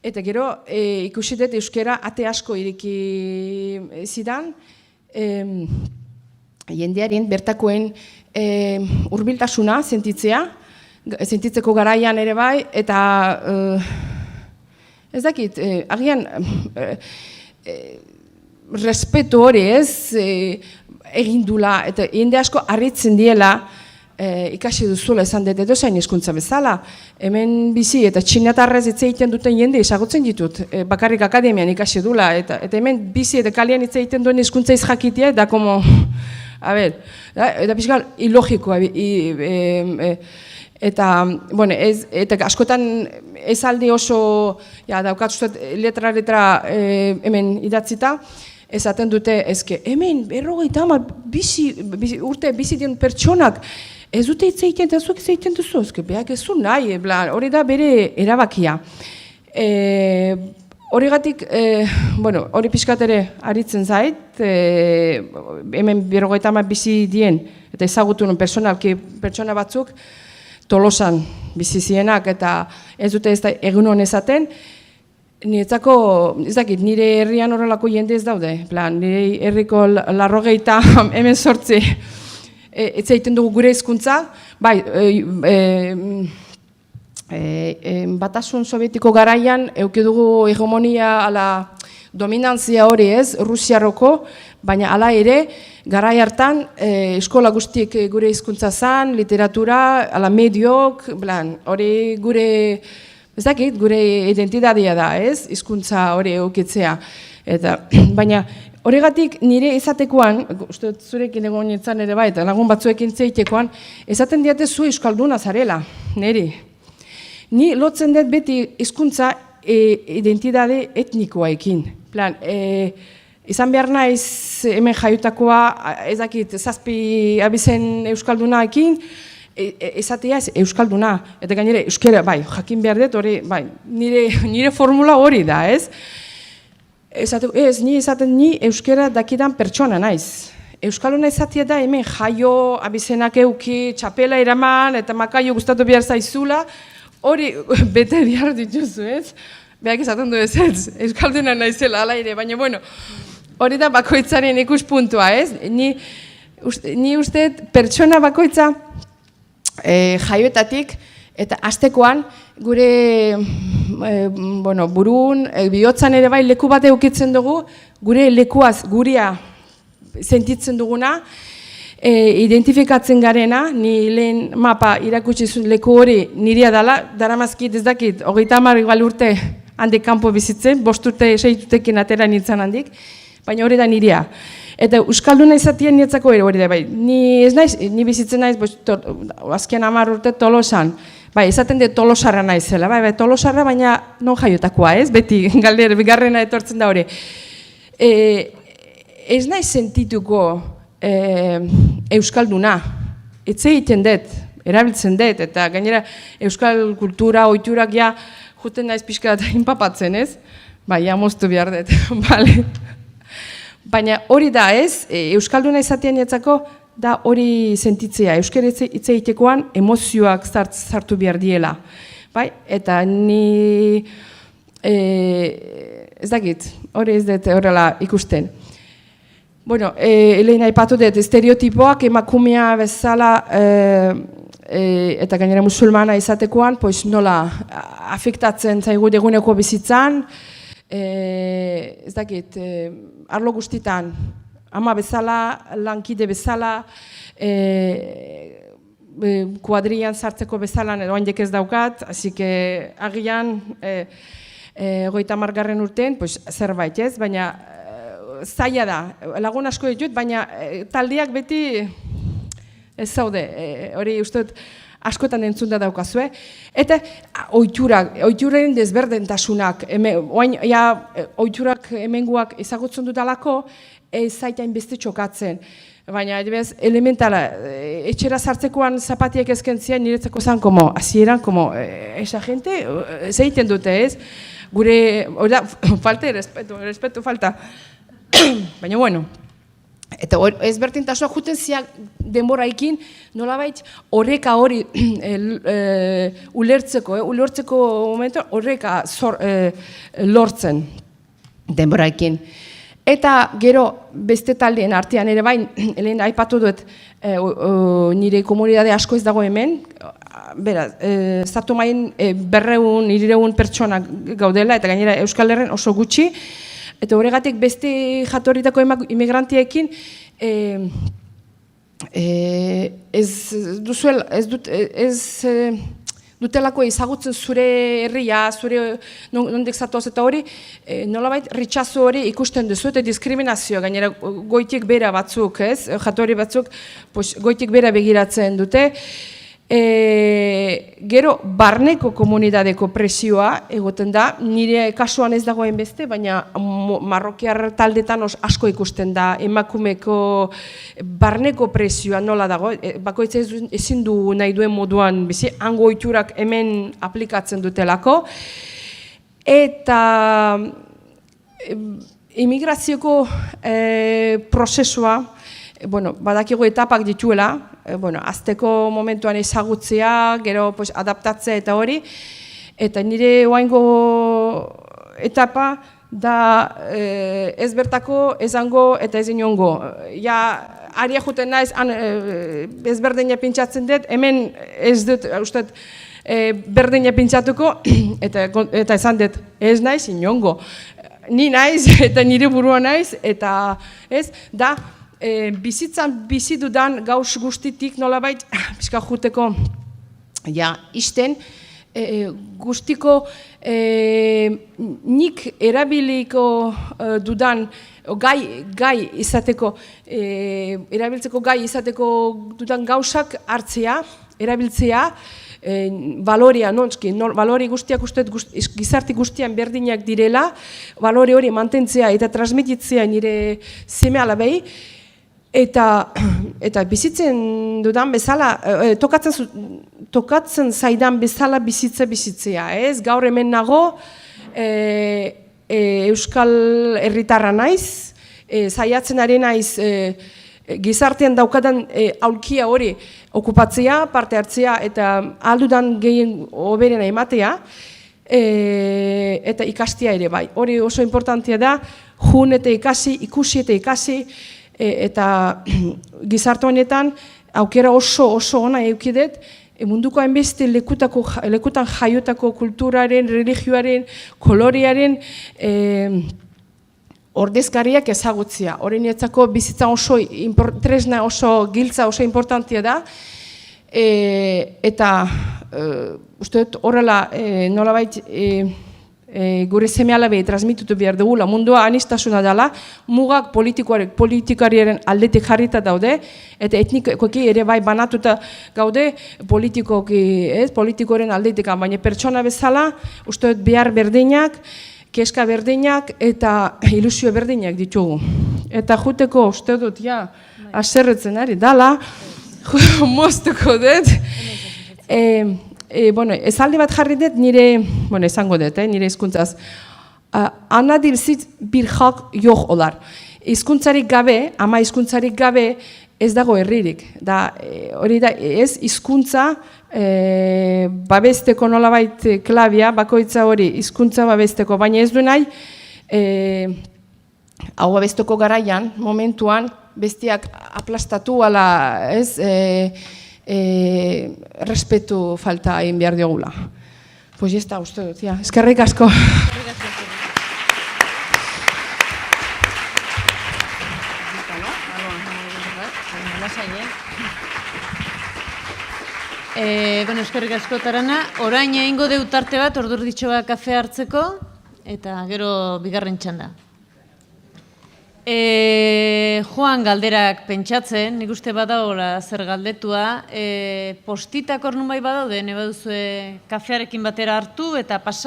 Eta gero, ikusi dut euskera ate asko ireki zidan, jendearen bertakoen hurbiltasuna sentitzeko garaian ere bai, eta ez dakit, agian respetu hori ez, egindula, eta jende asko harritzen diela, ikasi duzula esan dut edozein hizkuntza bezala. Hemen bizi eta txinatarrez hitz egiten duten jende ezagutzen ditut, bakarrik akademian ikasi dula, eta hemen bizi eta kalian hitz egiten duen hizkuntza ez jakitea, da como, eta pixkal, ilogikoa, eta askotan ez aldi oso, daukatuzet letra hemen idatzita, esaten dute, hemen, 50 urte bizi dien pertsonak, ez dute hitz egiten, eta zuek hitz egiten duzu, behak ez du nahi, hori da bere erabakia. Horregatik, hori pixkat ere aritzen zait, hemen 50 bizi dien, eta ezagutu nun pertsona batzuk, Tolosan bizi zienak, eta ez dute ez da egun hon ezaten, niretzako, ez dakit, nire herrian horrelako jende ez daude, nire herriko 98 ez egiten dugu gure hizkuntza, bai, batasun sovietiko garaian, euki dugu hegemonia ala dominantzia hori ez, Rusiarroko, baina hala ere, garai hartan, eskola guztiek gure hizkuntza zan, literatura, ala mediok, hori gure, ez dakit, gure identitatea da, ez, hizkuntza hori eukitzea. Baina, horregatik nire izatekoan, uste zurekin egon nintzen ere bai, eta lagun batzuekin zeitekoan, esaten diate zu euskalduna zarela, niri. Ni lotzen dut beti hizkuntza identitate etnikoaekin. Izan behar naiz hemen jaiutakoa, ez dakit, 7 abizen euskaldunaekin, esatea ez euskalduna, eta gainera euskera, bai, jakin behar dut, hori, bai, nire formula hori da, ez? Ni euskera dakidan pertsona naiz. Euskalduna esatea da hemen jaio, abizenak euki, txapela eraman, eta makaio gustatu behar zaizula, hori bete behar dituzu, ez? Beak esaten du ez, euskalduna naizela, ala ere, baina, bueno, hori da bakoitzaren ikuspuntua, ez? Ni uste pertsona bakoitza jaioetatik, eta astekoan gure burun, bihotzan ere bai leku bat eukitzen dugu, gure lekuaz, guria sentitzen duguna, identifikatzen garena, ni lehen mapa irakutsi zuen leku hori nirea dela, daramazkit ez dakit, 30 igual urte handik kanpo bizitzen, 5 urte, 6 urtekin atera nintzen handik, baina hori da nirea. Eta euskalduna izatea niretzako hori da, bai, ni bizitzen naiz, azken 10 urte Tolosan, bai, esaten dut Tolosarra naizela, bai, Tolosarra, baina non jaiotakoa, ez, beti, galdera, bigarrena etortzen da hori. Ez naiz sentituko euskalduna, hitz egiten dut, erabiltzen dut, eta gainera euskal kultura, ohiturak ja, juten naiz pixka bat inpapatzen, ez? Bai, ja moztu behar dut, bale. Baina hori da ez, euskalduna izatea niretzako da hori sentitzea, euskara hitz egitekoan emozioak sartu behar diela. Bai? Eta ni, ez dakit, hori ez dut horrela ikusten. Bueno, lehen aipatu dut, estereotipoak emakumea bezala eta gainera musulmana izatekoan, pues nola afektatzen zaigu eguneko bizitzan, ez dakit, arlo guztitan, ama bezala, lankide bezala, kuadrian sartzeko bezala, oraindik ez daukat, hasi que agian 30. urtean, pues zerbait ez, baina zaila da, lagun asko ditut, baina taldeak beti ez zaude, hori uste dut askotan entzunda daukazue. Eta ohituraren desberdintasunak, ohiturak hemengoak ezagutzen dudalako, ez zaitain beste txokatzen. Baina, elementala, etxera sartzekoan zapatiek ezkentzia niretzako zan, hasieran, esa gente, zeiten dute ez, gure, falta respeto falta. Baina, bueno, eta ezberdintasuna juten ziak denboraikin, nolabait horreka hori ulertzeko momentu horreka lortzen denboraikin. Eta gero beste taldeen artean ere bain, lehen aipatu dut nire komunidade asko ez dago hemen, beraz, zatu maien 200-300 pertsona gaudela, eta gainera Euskal Herren oso gutxi, eta horregatik beste jatorritako imigrantiekin ez dutelako ezagutzen zure herria, zure nondik zatoz eta hori, nolabait ritxazo hori ikusten duzu eta diskriminazioa, gainera goitik bera batzuk, jatorri batzuk, goitik bera begiratzen dute. Gero, barneko komunidadeko presioa egoten da, nire kasuan ez dagoen beste, baina marrokiar taldetan asko ikusten da, emakumeko barneko presioa nola dago, bakoitza ezin du nahi duen moduan bizi, hango ohiturak hemen aplikatzen dutelako, eta imigrazioko prozesua, badakigu etapak dituela, azteko momentuan ezagutzea, gero adaptatzea eta hori, eta nire oaingo etapa da ez bertako, ez hango eta ez inongo. Ja, aria juten naiz, ez berdina pintxatzen dut, hemen ez dut, uste, berdina pintxatuko, eta esan dut, ez naiz inongo. Ni naiz, eta nire burua naiz, eta ez, da, bizitzan bizi dudan gauz guztitik nolabait pixka juteko isten guztiko nik erabiliko dudan gai izateko erabiltzeko gai izateko dudan gauzak hartzea, erabiltzea balorea, balore guztiak uste gizarti guztian berdinak direla, balore hori mantentzea eta transmititzea nire seme alabei, eta bizitzen dudan bezala, tokatzen zaidan bezala bizitzea, ez? Gaur hemen nago, Euskal Herritarra naiz, saiatzen ari naiz gizartean daukadan aulkia hori okupatzea, parte hartzea, eta aldudan gehien hoberena ematea, eta ikastea ere bai. Hori oso importantia da, jun eta ikasi, ikusi eta ikasi, eta gizarte honetan aukera oso ona eukidet, munduko hainbeste lekutan jaiotako kulturaren, religioaren, kolorearen ordezkariak ezagutzea. Hori niretzako bizitza oso tresna oso giltza oso importantia da, eta uste dut horrela nolabait gure seme-alabei transmitutu behar dugula, mundua anistasuna dela, mugak politikariaren aldetik jarrita daude, eta etnikoki ere bai banatuta gaude politikoren aldetik, baina pertsona bezala, uste dut behar berdinak, keska berdinak eta ilusio berdinak ditugu. Eta juteko, uste dut, aserretzen ari dala, moztuko dut, ezaldi bat jarri dut nire, esango dut, nire hizkuntzaz, anadilzit birjak joh olar. Hizkuntzarik gabe, ama hizkuntzarik gabe, ez dago herririk. Hori da, ez hizkuntza babesteko nolabait klabia, bakoitza hori hizkuntza babesteko, baina ez du nahi, hau babesteko garaian, momentuan, bestiak aplastatu ala, ez, respetu falta egin behar diogula. Pues ya está, uste dut, ja, eskerrik asko. Bueno, eskerrik asko Tarana, orain egingo deu tarte bat, ordurditxo bat kafe hartzeko, eta gero bigarren txanda. Joan galderak pentsatzen, nik uste badagoela zer galdetua, postitak hor nun bai badaude, ne baduzue kafearekin batera hartu eta pasa.